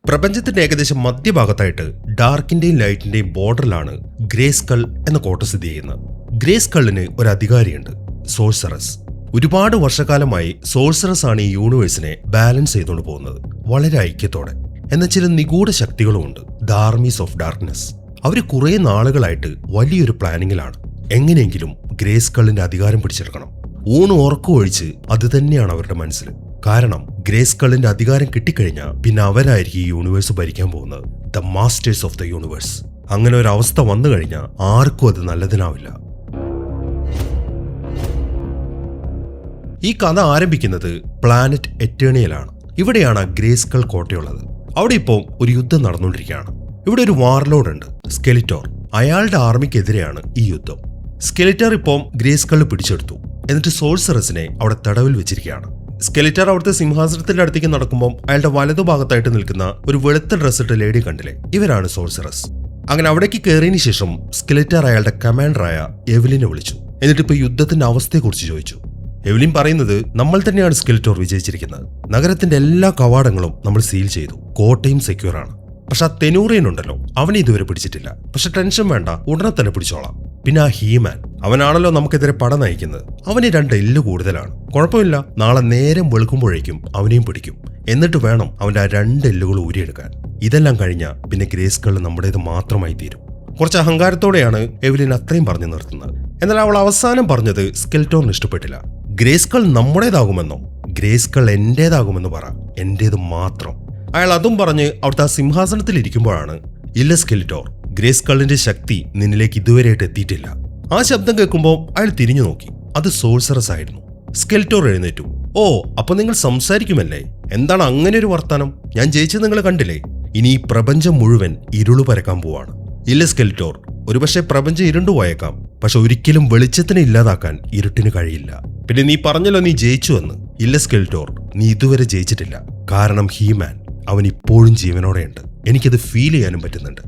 പ്രപഞ്ചത്തിന്റെ ഏകദേശം മധ്യഭാഗത്തായിട്ട് ഡാർക്കിന്റെയും ലൈറ്റിന്റെയും ബോർഡറിലാണ് ഗ്രേസ്കൾ എന്ന കോട്ട സ്ഥിതി ചെയ്യുന്നത്. ഗ്രേസ്കളിന് ഒരു അധികാരിയുണ്ട്, സോഴ്സറസ്. ഒരുപാട് വർഷക്കാലമായി സോഴ്സറസ് ആണ് ഈ യൂണിവേഴ്സിനെ ബാലൻസ് ചെയ്തുകൊണ്ട് പോകുന്നത്, വളരെ ഐക്യത്തോടെ. എന്നാൽ ചില നിഗൂഢ ശക്തികളുമുണ്ട്, ദ ആർമീസ് ഓഫ് ഡാർക്ക്നെസ്. അവർ കുറെ നാളുകളായിട്ട് വലിയൊരു പ്ലാനിങ്ങിലാണ്. എങ്ങനെയെങ്കിലും ഗ്രേസ്കളിന്റെ അധികാരം പിടിച്ചെടുക്കണം. ഉറക്കം ഒഴിച്ച് അത് തന്നെയാണ് അവരുടെ മനസ്സിൽ. കാരണം ഗ്രേസ്കളിന്റെ അധികാരം കിട്ടിക്കഴിഞ്ഞാൽ പിന്നെ അവരായിരിക്കും ഈ യൂണിവേഴ്സ് ഭരിക്കാൻ പോകുന്നത്, the masters of the universe. അങ്ങനെ ഒരു അവസ്ഥ വന്നു കഴിഞ്ഞാൽ ആർക്കും അത് നല്ലതിനാവില്ല. ഈ കഥ ആരംഭിക്കുന്നത് പ്ലാനറ്റ് എറ്റേണിയലാണ്. ഇവിടെയാണ് ഗ്രേസ്കൾ കോട്ടയുള്ളത്. അവിടെ ഇപ്പോൾ ഒരു യുദ്ധം നടന്നുകൊണ്ടിരിക്കുകയാണ്. ഇവിടെ ഒരു വാർലോഡ് ഉണ്ട്, സ്കെലിറ്റോർ. അയാളുടെ ആർമിക്കെതിരെയാണ് ഈ യുദ്ധം. സ്കെലിറ്റർ ഇപ്പോൾ ഗ്രേസ്കൾ പിടിച്ചെടുത്തു. എന്നിട്ട് സോഴ്സറസിനെ അവിടെ തടവിൽ വെച്ചിരിക്കുകയാണ്. സ്കെലിറ്റർ അവിടുത്തെ സിംഹാസനത്തിന്റെ അടുത്തേക്ക് നടക്കുമ്പോൾ അയാളുടെ വലതുഭാഗത്തായിട്ട് നിൽക്കുന്ന ഒരു വെളുത്ത ഡ്രസ്സിട്ട ലേഡി കണ്ടില്ലേ, ഇവരാണ് സോഴ്സറസ്. അങ്ങനെ അവിടേക്ക് കയറിയതിനു ശേഷം സ്കെലിറ്റർ അയാളുടെ കമാൻഡറായ എവലിനെ വിളിച്ചു. എന്നിട്ട് ഇപ്പൊ യുദ്ധത്തിന്റെ അവസ്ഥയെക്കുറിച്ച് ചോദിച്ചു. എവലിൻ പറയുന്നത്, നമ്മൾ തന്നെയാണ് സ്കെലിറ്റോർ വിജയിച്ചിരിക്കുന്നത്. നഗരത്തിന്റെ എല്ലാ കവാടങ്ങളും നമ്മൾ സീൽ ചെയ്തു, കോട്ടയും സെക്യൂർ ആണ്. പക്ഷെ ആ തെനൂറിയൻ ഉണ്ടല്ലോ, അവനെ ഇതുവരെ പിടിച്ചിട്ടില്ല. പക്ഷെ ടെൻഷൻ വേണ്ട, ഉടനെ തന്നെ പിടിച്ചോളാം. പിന്നെ ആ ഹീമാൻ, അവനാണല്ലോ നമുക്കെതിരെ പട നയിക്കുന്നത്. അവന് 2 എല്ല് കൂടുതലാണ്. കുഴപ്പമില്ല, നാളെ നേരം വെളുക്കുമ്പോഴേക്കും അവനെയും പിടിക്കും. എന്നിട്ട് വേണം അവന്റെ ആ 2 എല്ലുകൾ ഊരിയെടുക്കാൻ. ഇതെല്ലാം കഴിഞ്ഞാൽ പിന്നെ ഗ്രേസ്കൾ നമ്മുടേത് മാത്രമായി തീരും. കുറച്ച് അഹങ്കാരത്തോടെയാണ് എവലിൻ അത്രയും പറഞ്ഞു നിർത്തുന്നത്. എന്നാൽ അവൾ അവസാനം പറഞ്ഞത് സ്കെലിറ്റോറിന് ഇഷ്ടപ്പെട്ടില്ല. ഗ്രേസ്കൾ നമ്മുടേതാകുമെന്നോ? ഗ്രേസ്കൾ എന്റേതാകുമെന്ന് പറ, എന്റേത് മാത്രം. അയാൾ അതും പറഞ്ഞ് അവിടുത്തെ ആ സിംഹാസനത്തിൽ ഇരിക്കുമ്പോഴാണ്, ഇല്ല സ്കെലിറ്റോർ, ഗ്രേസ്കളിന്റെ ശക്തി നിന്നിലേക്ക് ഇതുവരെയായിട്ട് എത്തിയിട്ടില്ല. ആ ശബ്ദം കേൾക്കുമ്പോൾ അയാൾ തിരിഞ്ഞു നോക്കി. അത് സോഴ്സറസ് ആയിരുന്നു. സ്കെലിറ്റോർ എഴുന്നേറ്റു. ഓ, അപ്പൊ നിങ്ങൾ സംസാരിക്കുമല്ലേ? എന്താണ് അങ്ങനെ ഒരു വർത്താനം? ഞാൻ ജയിച്ചത് നിങ്ങൾ കണ്ടില്ലേ? ഇനി ഈ പ്രപഞ്ചം മുഴുവൻ ഇരുളു പരക്കാൻ പോവാണ്. ഇല്ല സ്കെലിറ്റോർ, ഒരുപക്ഷെ പ്രപഞ്ചം ഇരുണ്ടുപോയേക്കാം, പക്ഷെ ഒരിക്കലും വെളിച്ചത്തിനെ ഇല്ലാതാക്കാൻ ഇരുട്ടിന് കഴിയില്ല. പിന്നെ നീ പറഞ്ഞല്ലോ നീ ജയിച്ചു എന്ന്. ഇല്ല സ്കെലിറ്റോർ, നീ ഇതുവരെ ജയിച്ചിട്ടില്ല. കാരണം ഹീമാൻ, അവൻ ഇപ്പോഴും ജീവനോടെയുണ്ട്. എനിക്കത് ഫീൽ ചെയ്യാനും പറ്റുന്നുണ്ട്.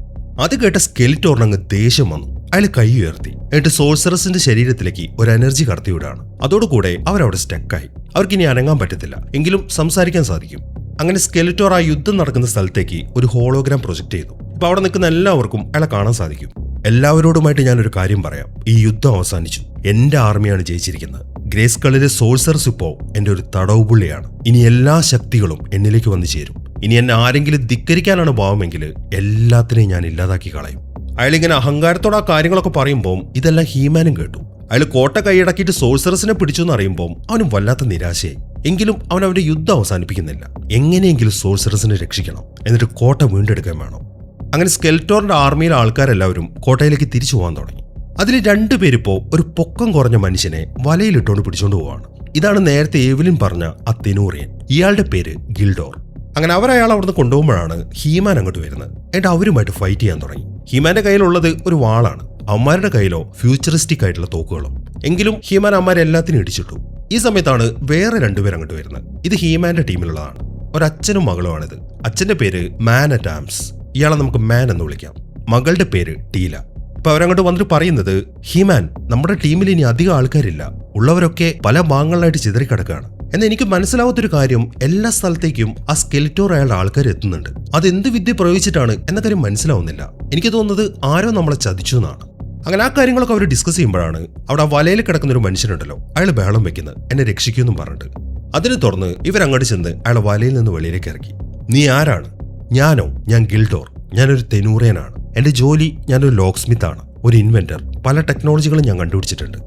അത് കേട്ട സ്കെലിറ്റോറിന് അങ്ങ് ദേഷ്യം വന്നു. അയാൾ കൈ ഉയർത്തി. എന്നിട്ട് സോഴ്സറസിന്റെ ശരീരത്തിലേക്ക് ഒരു എനർജി കടത്തിവിടാണ്. അതോടുകൂടെ അവരവിടെ സ്റ്റക്കായി. അവർക്കിനി അനങ്ങാൻ പറ്റത്തില്ല, എങ്കിലും സംസാരിക്കാൻ സാധിക്കും. അങ്ങനെ സ്കെലിറ്റോർ ആ യുദ്ധം നടക്കുന്ന സ്ഥലത്തേക്ക് ഒരു ഹോളോഗ്രാം പ്രൊജക്ട് ചെയ്തു. ഇപ്പൊ അവിടെ നിൽക്കുന്ന എല്ലാവർക്കും അയാളെ കാണാൻ സാധിക്കും. എല്ലാവരോടുമായിട്ട് ഞാനൊരു കാര്യം പറയാം. ഈ യുദ്ധം അവസാനിച്ചു. എന്റെ ആർമിയാണ് ജയിച്ചിരിക്കുന്നത്. ഗ്രേസ്കളിലെ സോഴ്സറസ് ഇപ്പോ എന്റെ ഒരു തടവുപുള്ളിയാണ്. ഇനി എല്ലാ ശക്തികളും എന്നിലേക്ക് വന്നു ചേരും. ഇനി എന്നെ ആരെങ്കിലും ധിക്കരിക്കാനാണ് ഭാവമെങ്കിൽ എല്ലാത്തിനെയും ഞാൻ ഇല്ലാതാക്കി കളയും. അയാളിങ്ങനെ അഹങ്കാരത്തോടെ ആ കാര്യങ്ങളൊക്കെ പറയുമ്പോൾ ഇതെല്ലാം ഹീമാനും കേട്ടു. അയാൾ കോട്ട കൈയടക്കിയിട്ട് സോഴ്സറസിനെ പിടിച്ചു എന്ന് അറിയുമ്പോൾ അവനും വല്ലാത്ത നിരാശയായി. എങ്കിലും അവൻ അവന്റെ യുദ്ധം അവസാനിപ്പിക്കുന്നില്ല. എങ്ങനെയെങ്കിലും സോഴ്സറസിനെ രക്ഷിക്കണം, എന്നിട്ട് കോട്ട വീണ്ടെടുക്കാൻ വേണം. അങ്ങനെ സ്കെലിറ്റോറിന്റെ ആർമിയിലെ ആൾക്കാരെല്ലാവരും കോട്ടയിലേക്ക് തിരിച്ചു പോകാൻ തുടങ്ങി. അതിൽ 2 പേരിപ്പോ ഒരു പൊക്കം കുറഞ്ഞ മനുഷ്യനെ വലയിലിട്ടുകൊണ്ട് പിടിച്ചുകൊണ്ട് പോവാണ്. ഇതാണ് നേരത്തെ എവലിൻ പറഞ്ഞ ആ തെനൂറിയൻ. ഇയാളുടെ പേര് ഗിൽഡോർ. അങ്ങനെ അവരയാൾ അവിടുന്ന് കൊണ്ടുപോകുമ്പോഴാണ് ഹീമാൻ അങ്ങോട്ട് വരുന്നത്. എന്നിട്ട് അവരുമായിട്ട് ഫൈറ്റ് ചെയ്യാൻ തുടങ്ങി. ഹീമാന്റെ കയ്യിലുള്ളത് ഒരു വാളാണ്. അമ്മമാരുടെ കയ്യിലോ ഫ്യൂച്ചറിസ്റ്റിക് ആയിട്ടുള്ള തോക്കുകളും. എങ്കിലും ഹീമാൻ അമ്മമാരെ എല്ലാത്തിനും ഇടിച്ചിട്ടു. ഈ സമയത്താണ് വേറെ 2 പേർ അങ്ങോട്ട് വരുന്നത്. ഇത് ഹീമാന്റെ ടീമിലുള്ളതാണ്. ഒരച്ഛനും മകളുമാണിത്. അച്ഛന്റെ പേര് മാൻ അറ്റ് ആംസ്. ഇയാളെ നമുക്ക് മാൻ എന്ന് വിളിക്കാം. മകളുടെ പേര് ടീല. ഇപ്പൊ അവരങ്ങോട്ട് വന്നിട്ട് പറയുന്നത്, ഹീമാൻ, നമ്മുടെ ടീമിൽ ഇനി അധികം ആൾക്കാരില്ല. ഉള്ളവരൊക്കെ പല ഭാഗങ്ങളിലായിട്ട് ചിതറിക്കിടക്കുകയാണ്. എന്നാൽ എനിക്ക് മനസ്സിലാവാത്തൊരു കാര്യം, എല്ലാ സ്ഥലത്തേക്കും ആ സ്കെലിറ്റോർ അയാളുടെ ആൾക്കാർ എത്തുന്നുണ്ട്. അതെന്ത് വിദ്യ പ്രയോഗിച്ചിട്ടാണ് എന്ന കാര്യം മനസ്സിലാവുന്നില്ല. എനിക്ക് തോന്നുന്നത് ആരോ നമ്മളെ ചതിച്ചു എന്നാണ്. അങ്ങനെ ആ കാര്യങ്ങളൊക്കെ അവർ ഡിസ്കസ് ചെയ്യുമ്പോഴാണ് അവിടെ ആ വലയിൽ കിടക്കുന്ന ഒരു മനുഷ്യനുണ്ടല്ലോ, അയാൾ ബഹളം വെക്കുന്നത്, എന്നെ രക്ഷിക്കുമെന്നും പറഞ്ഞിട്ട്. അതിനെ തുറന്ന് ഇവരങ്ങോട്ട് ചെന്ന് അയാളെ വലയിൽ നിന്ന് വെളിയിലേക്ക് ഇറക്കി. നീ ആരാണ്? ഞാനോ? ഞാൻ ഗിൽഡോർ. ഞാനൊരു തെനൂറിയനാണ്. എന്റെ ജോലി, ഞാനൊരു ലോക്ക് സ്മിത്ത് ആണ്, ഒരു ഇൻവെന്റർ. പല ടെക്നോളജികളും ഞാൻ കണ്ടുപിടിച്ചിട്ടുണ്ട്.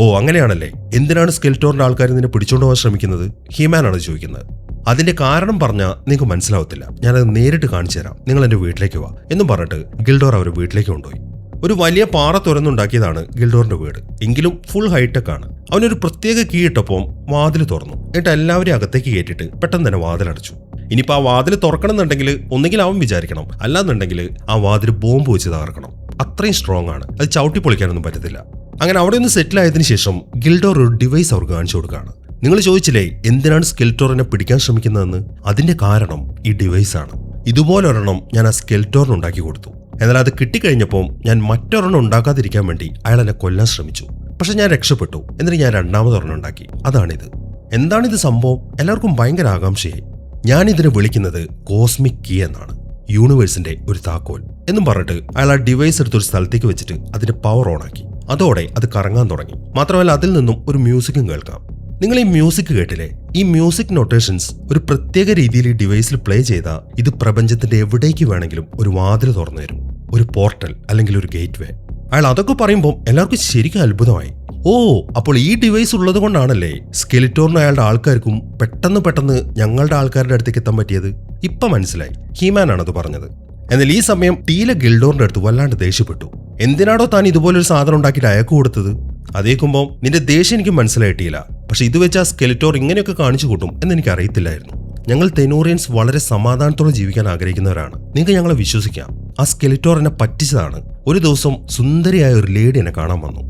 ഓ, അങ്ങനെയാണല്ലേ? എന്തിനാണ് സ്കെലിറ്റോറിന്റെ ആൾക്കാർ നിന്നെ പിടിച്ചോണ്ട് പോകാൻ ശ്രമിക്കുന്നത്? ഹീമാനാണ് ചോദിക്കുന്നത്. അതിന്റെ കാരണം പറഞ്ഞാൽ നിങ്ങൾക്ക് മനസ്സിലാവത്തില്ല. ഞാനത് നേരിട്ട് കാണിച്ചു തരാം. നിങ്ങൾ എന്റെ വീട്ടിലേക്ക് വാ എന്നും പറഞ്ഞിട്ട് ഗിൽഡോർ അവരെ വീട്ടിലേക്ക് കൊണ്ടുപോയി. ഒരു വലിയ പാറ തുറന്നുണ്ടാക്കിയതാണ് ഗിൽഡോറിന്റെ വീട്. എങ്കിലും ഫുൾ ഹൈടെക് ആണ്. അവനൊരു പ്രത്യേക കീ ഇട്ടപ്പോൾ വാതിൽ തുറന്നു. എന്നിട്ട് എല്ലാവരെയും അകത്തേക്ക് കയറ്റിട്ട് പെട്ടെന്ന് തന്നെ വാതിലടച്ചു. ഇനിയിപ്പോൾ ആ വാതിൽ തുറക്കണം എന്നുണ്ടെങ്കിൽ ഒന്നുകിൽ അവൻ വിചാരിക്കണം, അല്ലാന്നുണ്ടെങ്കിൽ ആ വാതിൽ ബോംബ് വെച്ച് തകർക്കണം. അത്രയും സ്ട്രോങ് ആണ്. അത് ചവിട്ടി പൊളിക്കാനൊന്നും പറ്റത്തില്ല. അങ്ങനെ അവിടെ ഒന്ന് സെറ്റിൽ ആയതിനു ശേഷം ഗിൽഡോർ ഒരു ഡിവൈസ് അവർക്ക് കാണിച്ചു കൊടുക്കുകയാണ്. നിങ്ങൾ ചോദിച്ചില്ലേ എന്തിനാണ് സ്കെലിറ്റോറിനെ പിടിക്കാൻ ശ്രമിക്കുന്നതെന്ന്? അതിന്റെ കാരണം ഈ ഡിവൈസ് ആണ്. ഇതുപോലെ ഒരെണ്ണം ഞാൻ ആ സ്കെലിറ്റോറിന് ഉണ്ടാക്കി കൊടുത്തു. എന്നാൽ അത് കിട്ടിക്കഴിഞ്ഞപ്പോൾ ഞാൻ മറ്റൊരെണ്ണം ഉണ്ടാക്കാതിരിക്കാൻ വേണ്ടി അയാൾ എന്നെ കൊല്ലാൻ ശ്രമിച്ചു. പക്ഷെ ഞാൻ രക്ഷപ്പെട്ടു. എന്നിട്ട് ഞാൻ 2ാമതൊരെണ്ണം ഉണ്ടാക്കി. അതാണിത്. എന്താണിത് സംഭവം? എല്ലാവർക്കും ഭയങ്കര ആകാംക്ഷയായി. ഞാനിതിനെ വിളിക്കുന്നത് കോസ്മിക് കീ എന്നാണ്. യൂണിവേഴ്സിന്റെ ഒരു താക്കോൽ എന്നും പറഞ്ഞിട്ട് അയാൾ ആ ഡിവൈസ് എടുത്തൊരു സ്ഥലത്തേക്ക് വെച്ചിട്ട് അതിന്റെ പവർ ഓൺ ആക്കി. അതോടെ അത് കറങ്ങാൻ തുടങ്ങി. മാത്രമല്ല അതിൽ നിന്നും ഒരു മ്യൂസിക്കും കേൾക്കാം. നിങ്ങൾ ഈ മ്യൂസിക് കേട്ടില്ലേ? ഈ മ്യൂസിക് നൊട്ടേഷൻസ് ഒരു പ്രത്യേക രീതിയിൽ ഈ ഡിവൈസിൽ പ്ലേ ചെയ്താൽ ഇത് പ്രപഞ്ചത്തിന്റെ എവിടേക്ക് വേണമെങ്കിലും ഒരു വാതിൽ തുറന്നു തരും, ഒരു പോർട്ടൽ അല്ലെങ്കിൽ ഒരു ഗേറ്റ് വേ. അയാൾ അതൊക്കെ പറയുമ്പോൾ എല്ലാവർക്കും ശരിക്കും അത്ഭുതമായി. ഓ, അപ്പോൾ ഈ ഡിവൈസ് ഉള്ളത് കൊണ്ടാണല്ലേ സ്കെലിറ്റോറിനും അയാളുടെ ആൾക്കാർക്കും പെട്ടെന്ന് ഞങ്ങളുടെ ആൾക്കാരുടെ അടുത്തേക്ക് എത്താൻ പറ്റിയത്. ഇപ്പൊ മനസ്സിലായി, ഹീമാനാണത് പറഞ്ഞത്. എന്നാൽ ഈ സമയം ടീല ഗിൽഡോറിന്റെ അടുത്ത് വല്ലാണ്ട് ദേഷ്യപ്പെട്ടു. എന്തിനാടോ താൻ ഇതുപോലൊരു സാധനം ഉണ്ടാക്കിയിട്ട് അയക്കു കൊടുത്തത്? അതേക്കുമ്പോൾ നിന്റെ ദേഷ്യം എനിക്ക് മനസ്സിലായിട്ടില്ല. പക്ഷെ ഇത് വെച്ച് ആ സ്കെലിറ്റോർ ഇങ്ങനെയൊക്കെ കാണിച്ചു കൂട്ടും എന്ന് എനിക്ക് അറിയത്തില്ലായിരുന്നു. ഞങ്ങൾ തെനൂറിയൻസ് വളരെ സമാധാനത്തോടെ ജീവിക്കാൻ ആഗ്രഹിക്കുന്നവരാണ്. നിങ്ങൾക്ക് ഞങ്ങളെ വിശ്വസിക്കാം. ആ സ്കെലിറ്റോർ എന്നെ പറ്റിച്ചതാണ്. ഒരു ദിവസം സുന്ദരിയായ ഒരു ലേഡി എന്നെ കാണാൻ വന്നു.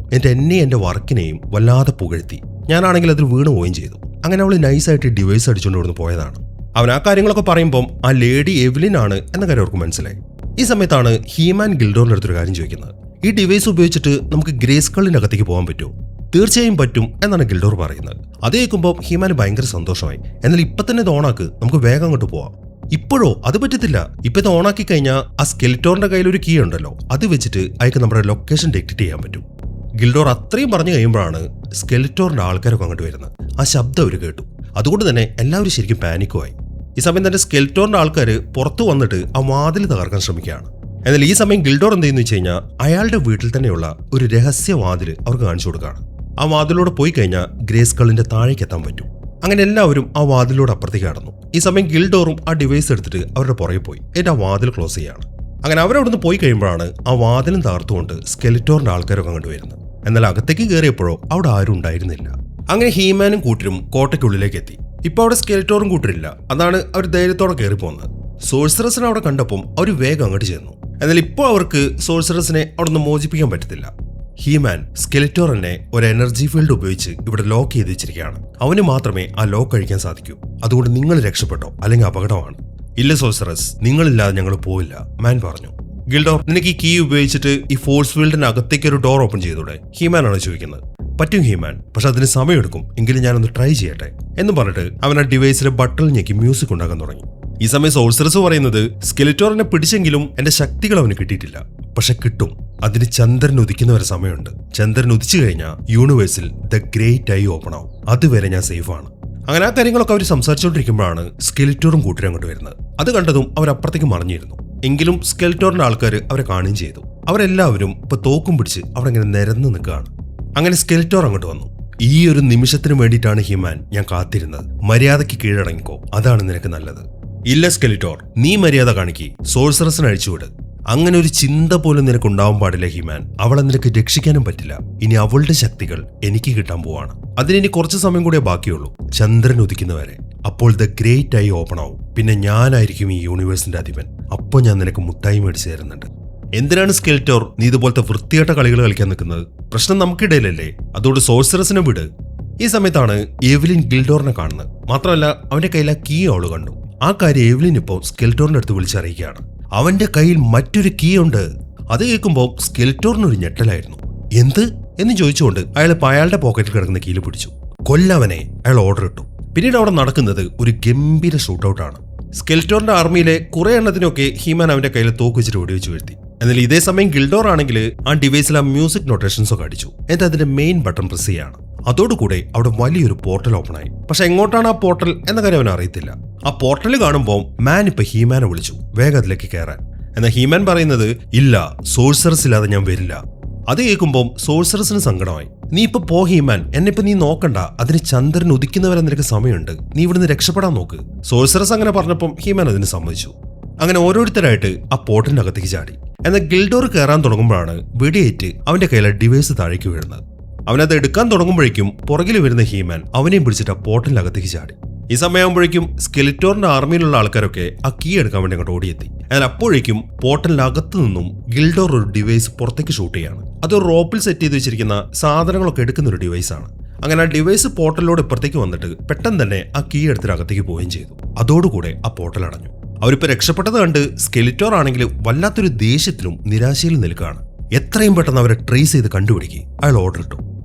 എന്റെ വർക്കിനെയും വല്ലാതെ പുകഴ്ത്തി. ഞാനാണെങ്കിൽ അതിൽ വീണു പോവുകയും ചെയ്തു. അങ്ങനെ അവൾ നൈസായിട്ട് ഡിവൈസ് അടിച്ചുകൊണ്ട് ഇവിടുന്ന് പോയതാണ്. അവൻ ആ കാര്യങ്ങളൊക്കെ പറയുമ്പം ആ ലേഡി എവ്ലിൻ ആണ് എന്ന കാര്യം അവർക്ക് മനസ്സിലായി. ഈ സമയത്താണ് ഹീമാൻ ഗിൽഡോറിന്റെ അടുത്തൊരു കാര്യം ചോദിക്കുന്നത്. ഈ ഡിവൈസ് ഉപയോഗിച്ചിട്ട് നമുക്ക് ഗ്രേസ്കളിന്റെ അകത്തേക്ക് പോകാൻ പറ്റുമോ? തീർച്ചയായും പറ്റും എന്നാണ് ഗിൽഡോർ പറയുന്നത്. അത് കേൾക്കുമ്പോൾ ഹീമാന് ഭയങ്കര സന്തോഷമായി. എന്നാൽ ഇപ്പൊ തന്നെ ഇത് ഓണാക്ക്, നമുക്ക് വേഗം അങ്ങോട്ട് പോവാം. ഇപ്പോഴോ? അത് പറ്റത്തില്ല. ഇപ്പൊ ഇത് ഓണാക്കി കഴിഞ്ഞാൽ ആ സ്കെലിറ്റോറിന്റെ കയ്യിൽ ഒരു കീ ഉണ്ടല്ലോ, അത് വെച്ചിട്ട് അയക്ക് നമ്മുടെ ലൊക്കേഷൻ ഡിറ്റക്ട് ചെയ്യാൻ പറ്റും. ഗിൽഡോർ അത്രയും പറഞ്ഞു കഴിയുമ്പോഴാണ് സ്കെലിറ്റോറിന്റെ ആൾക്കാരൊക്കെ അങ്ങോട്ട് വരുന്നത്. ആ ശബ്ദം അവർ കേട്ടു. അതുകൊണ്ട് തന്നെ എല്ലാവരും ശരിക്കും പാനിക്കുമായി. ഈ സമയം തന്നെ സ്കെലിറ്റോറിന്റെ ആൾക്കാർ പുറത്തു വന്നിട്ട് ആ വാതിൽ തകർക്കാൻ ശ്രമിക്കുകയാണ്. എന്നാൽ ഈ സമയം ഗിൽഡോർ എന്ത് ചെയ്യുന്നു വെച്ച് കഴിഞ്ഞാൽ അയാളുടെ വീട്ടിൽ തന്നെയുള്ള ഒരു രഹസ്യ വാതിൽ അവർക്ക് കാണിച്ചു കൊടുക്കുകയാണ്. ആ വാതിലൂടെ പോയി കഴിഞ്ഞാൽ ഗ്രേസ്കളിന്റെ താഴേക്ക് എത്താൻ പറ്റും. അങ്ങനെ എല്ലാവരും ആ വാതിലൂടെ അപ്പുറത്തേക്ക് കടന്നു. ഈ സമയം ഗിൽഡോറും ആ ഡിവൈസ് എടുത്തിട്ട് അവരുടെ പുറകെ പോയി ആ വാതിൽ ക്ലോസ് ചെയ്യാണ്. അങ്ങനെ അവരവിടുന്ന് പോയി കഴിയുമ്പോഴാണ് ആ വാതിലും തകർത്തുകൊണ്ട് സ്കെലിറ്റോറിന്റെ ആൾക്കാരൊക്കെ അങ്ങോട്ട് വരുന്നത്. എന്നാൽ അകത്തേക്ക് കയറിയപ്പോഴോ അവിടെ ആരും ഉണ്ടായിരുന്നില്ല. അങ്ങനെ ഹീമാനും കൂട്ടരും കോട്ടയ്ക്കുള്ളിലേക്ക് എത്തി. ഇപ്പൊ അവിടെ സ്കെലിറ്റോറും കൂട്ടരില്ല. അതാണ് അവർ ധൈര്യത്തോടെ കയറി പോകുന്നത്. സോഴ്സറസിനെ അവിടെ കണ്ടപ്പം അവർ വേഗം അങ്ങോട്ട് ചെന്നു. എന്നാൽ ഇപ്പോൾ അവർക്ക് സോഴ്സറസിനെ അവിടെ നിന്ന് മോചിപ്പിക്കാൻ പറ്റത്തില്ല. ഹീമാൻ സ്കെലിറ്റോറിനെ ഒരു എനർജി ഫീൽഡ് ഉപയോഗിച്ച് ഇവിടെ ലോക്ക് ചെയ്ത് വെച്ചിരിക്കുകയാണ്. അവന് മാത്രമേ ആ ലോക്ക് കഴിക്കാൻ സാധിക്കൂ. അതുകൊണ്ട് നിങ്ങൾ രക്ഷപ്പെട്ടോ, അല്ലെങ്കിൽ അപകടമാണ്. ഇല്ല സോഴ്സറസ്, നിങ്ങളില്ലാതെ ഞങ്ങൾ പോയില്ല, മാൻ പറഞ്ഞു. ഗിൽഡോർ, നിനക്ക് ഈ കീ ഉപയോഗിച്ചിട്ട് ഈ ഫോഴ്സ് ഫീൽഡിന് അകത്തേക്ക് ഒരു ഡോർ ഓപ്പൺ ചെയ്തൂടെ? ഹീമാനാണ് ചോദിക്കുന്നത്. പറ്റും ഹീമാൻ, പക്ഷെ അതിന് സമയമെടുക്കും, എങ്കിലും ഞാനൊന്ന് ട്രൈ ചെയ്യട്ടെ എന്ന് പറഞ്ഞിട്ട് അവൻ ആ ഡിവൈസിലെ ബട്ടൺ ഞെക്കി മ്യൂസിക് ഉണ്ടാക്കാൻ തുടങ്ങി. ഈ സമയം സോഴ്സറസ് പറയുന്നത്, സ്കെലിറ്റോറിനെ പിടിച്ചെങ്കിലും എന്റെ ശക്തികൾ അവന് കിട്ടിയിട്ടില്ല, പക്ഷെ കിട്ടും. അതിന് ചന്ദ്രൻ ഉദിക്കുന്നവരെ സമയമുണ്ട്. ചന്ദ്രൻ ഉദിച്ചു കഴിഞ്ഞാൽ യൂണിവേഴ്സിൽ ദ ഗ്രേറ്റ് ഐ ഓപ്പൺ ആവും. അതുവരെ ഞാൻ സേഫാണ്. അങ്ങനെ ആ കാര്യങ്ങളൊക്കെ അവർ സംസാരിച്ചുകൊണ്ടിരിക്കുമ്പോഴാണ് സ്കെലിറ്റോറും കൂട്ടരും അങ്ങോട്ട് വരുന്നത്. അത് കണ്ടതും അവരപ്പുറത്തേക്ക് മറിഞ്ഞിരുന്നു. എങ്കിലും സ്കെലിറ്റോറിന്റെ ആൾക്കാർ അവരെ കാണുകയും ചെയ്തു. അവരെല്ലാവരും ഇപ്പൊ തോക്കും പിടിച്ച് അവിടെ ഇങ്ങനെ നിരന്ന് നിൽക്കുകയാണ്. അങ്ങനെ സ്കെലിറ്റോർ അങ്ങോട്ട് വന്നു. ഈ ഒരു നിമിഷത്തിന് വേണ്ടിയിട്ടാണ് ഹീമാൻ ഞാൻ കാത്തിരുന്നത്. മര്യാദയ്ക്ക് കീഴടങ്ങിക്കോ, അതാണ് നിനക്ക് നല്ലത്. ഇല്ല സ്കെലിറ്റോർ, നീ മര്യാദ കാണിക്കി, സോഴ്സറസിനെ അഴിച്ചുവിട്. അങ്ങനെ ഒരു ചിന്ത പോലും നിനക്ക് ഉണ്ടാവാൻ പാടില്ല ഹീമാൻ. അവളെ നിനക്ക് രക്ഷിക്കാനും പറ്റില്ല. ഇനി അവളുടെ ശക്തികൾ എനിക്ക് കിട്ടാൻ പോവാണ്. അതിനി കുറച്ച് സമയം കൂടെ ബാക്കിയുള്ളൂ, ചന്ദ്രൻ ഉദിക്കുന്നവരെ. അപ്പോൾ ദ ഗ്രേറ്റ് ഐ ഓപ്പൺ ആവും. പിന്നെ ഞാനായിരിക്കും ഈ യൂണിവേഴ്സിന്റെ അധിപൻ. അപ്പോൾ ഞാൻ നിനക്ക് മുട്ടായി മേടിച്ചു തരുന്നുണ്ട്. എന്തിനാണ് സ്കെലിറ്റോർ നീ ഇതുപോലത്തെ വൃത്തികെട്ട കളികൾ കളിക്കാൻ നിൽക്കുന്നത്? പ്രശ്നം നമുക്കിടയിലല്ലേ, അതുകൊണ്ട് സോഴ്സറസിനെ വിട്. ഈ സമയത്താണ് എവ്ലിൻ ഗിൽഡോറിനെ കാണുന്നത്. മാത്രമല്ല അവന്റെ കയ്യിൽ ആ കീ അവള് കണ്ടു. ആ കാര്യം എവ്ലിൻ ഇപ്പോൾ സ്കെലിറ്റോറിന്റെ അടുത്ത് വിളിച്ചറിയിക്കുകയാണ്. അവന്റെ കയ്യിൽ മറ്റൊരു കീ ഉണ്ട്. അത് കേൾക്കുമ്പോൾ സ്കെലിറ്റോറിനൊരു ഞെട്ടലായിരുന്നു. എന്ത് എന്ന് ചോദിച്ചുകൊണ്ട് അയാൾ അയാളുടെ പോക്കറ്റിൽ കിടക്കുന്ന കീല് പിടിച്ചു. കൊല്ലവനെ അയാൾ ഓർഡർ ഇട്ടു. പിന്നീട് അവിടെ നടക്കുന്നത് ഒരു ഗംഭീര ഷൂട്ടൌട്ടാണ്. സ്കെലിറ്റോറിന്റെ ആർമിയിലെ കുറെ എണ്ണത്തിനൊക്കെ ഹീമാൻ അവന്റെ കയ്യിൽ തോക്ക് വെച്ചിട്ട് വെടിവെച്ച് വീഴ്ത്തി. എന്നാൽ ഇതേ സമയം ഗിൽഡോർ ആണെങ്കിൽ ആ ഡിവൈസിൽ ആ മ്യൂസിക് നൊട്ടേഷൻസ് ഒക്കെ അടിച്ചു. എന്നിട്ട് അതിന്റെ മെയിൻ ബട്ടൺ പ്രസ് ചെയ്യാണ്. അതോടുകൂടെ അവിടെ വലിയൊരു പോർട്ടൽ ഓപ്പൺ ആയി. പക്ഷെ എങ്ങോട്ടാണ് ആ പോർട്ടൽ എന്ന കാര്യം അവൻ അറിയത്തില്ല. ആ പോർട്ടൽ കാണുമ്പോൾ മാൻ ഇപ്പൊ ഹീമാനെ വിളിച്ചു വേഗം അതിലേക്ക് കയറാൻ. എന്നാൽ ഹീമാൻ പറയുന്നത്, ഇല്ല, സോഴ്സറസ് ഇല്ലാതെ ഞാൻ വരില്ല. അത് കേൾക്കുമ്പോൾ സോഴ്സറസിന് സങ്കടമായി. നീ ഇപ്പൊ പോ ഹീമാൻ, എന്നെ ഇപ്പൊ നീ നോക്കണ്ട, അതിന് ചന്ദ്രൻ ഉദിക്കുന്നവരെ നിനക്ക് സമയമുണ്ട്, നീ ഇവിടുന്ന് രക്ഷപ്പെടാൻ നോക്ക്. സോഴ്സറസ് അങ്ങനെ പറഞ്ഞപ്പം ഹീമാൻ അതിന് സമ്മതിച്ചു. അങ്ങനെ ഓരോരുത്തരായിട്ട് ആ പോർട്ടലിന്റെ അകത്തേക്ക് ചാടി. എന്നാൽ ഗിൽഡോർ കയറാൻ തുടങ്ങുമ്പോഴാണ് വെടിയേറ്റ് അവന്റെ കയ്യിലെ ഡിവൈസ് താഴേക്ക് വീഴുന്നത്. അവനത് എടുക്കാൻ തുടങ്ങുമ്പോഴേക്കും പുറകിൽ വരുന്ന ഹീമാൻ അവനെയും പിടിച്ചിട്ട് ആ പോർട്ടലിനകത്തേക്ക് ചാടി. ഈ സമയമാകുമ്പോഴേക്കും സ്കെലിറ്റോറിന്റെ ആർമിയിലുള്ള ആൾക്കാരൊക്കെ ആ കീ എടുക്കാൻ വേണ്ടി അങ്ങോട്ട് ഓടിയെത്തി. എന്നാൽ അപ്പോഴേക്കും പോർട്ടലിനകത്ത് നിന്നും ഗിൽഡോർ ഒരു ഡിവൈസ് പുറത്തേക്ക് ഷൂട്ട് ചെയ്യാണ്. അതൊരു റോപ്പിൽ സെറ്റ് ചെയ്ത് വെച്ചിരിക്കുന്ന സാധനങ്ങളൊക്കെ എടുക്കുന്ന ഒരു ഡിവൈസാണ്. അങ്ങനെ ആ ഡിവൈസ് പോർട്ടലിലൂടെ ഇപ്പുറത്തേക്ക് വന്നിട്ട് പെട്ടെന്ന് തന്നെ ആ കീ എടുത്തിട്ട് അകത്തേക്ക് പോവുകയും ചെയ്തു. അതോടുകൂടെ ആ പോർട്ടൽ അടഞ്ഞു. അവരിപ്പോ രക്ഷപ്പെട്ടത് കണ്ട് സ്കെലിറ്റോർ ആണെങ്കിൽ വല്ലാത്തൊരു ദേഷ്യത്തിലും നിരാശയിലും നിൽക്കുകയാണ്. എത്രയും പെട്ടെന്ന് അവരെ ട്രേസ് ചെയ്ത് കണ്ടുപിടിക്കുക അയാൾ ഓർഡർ ഇട്ടു.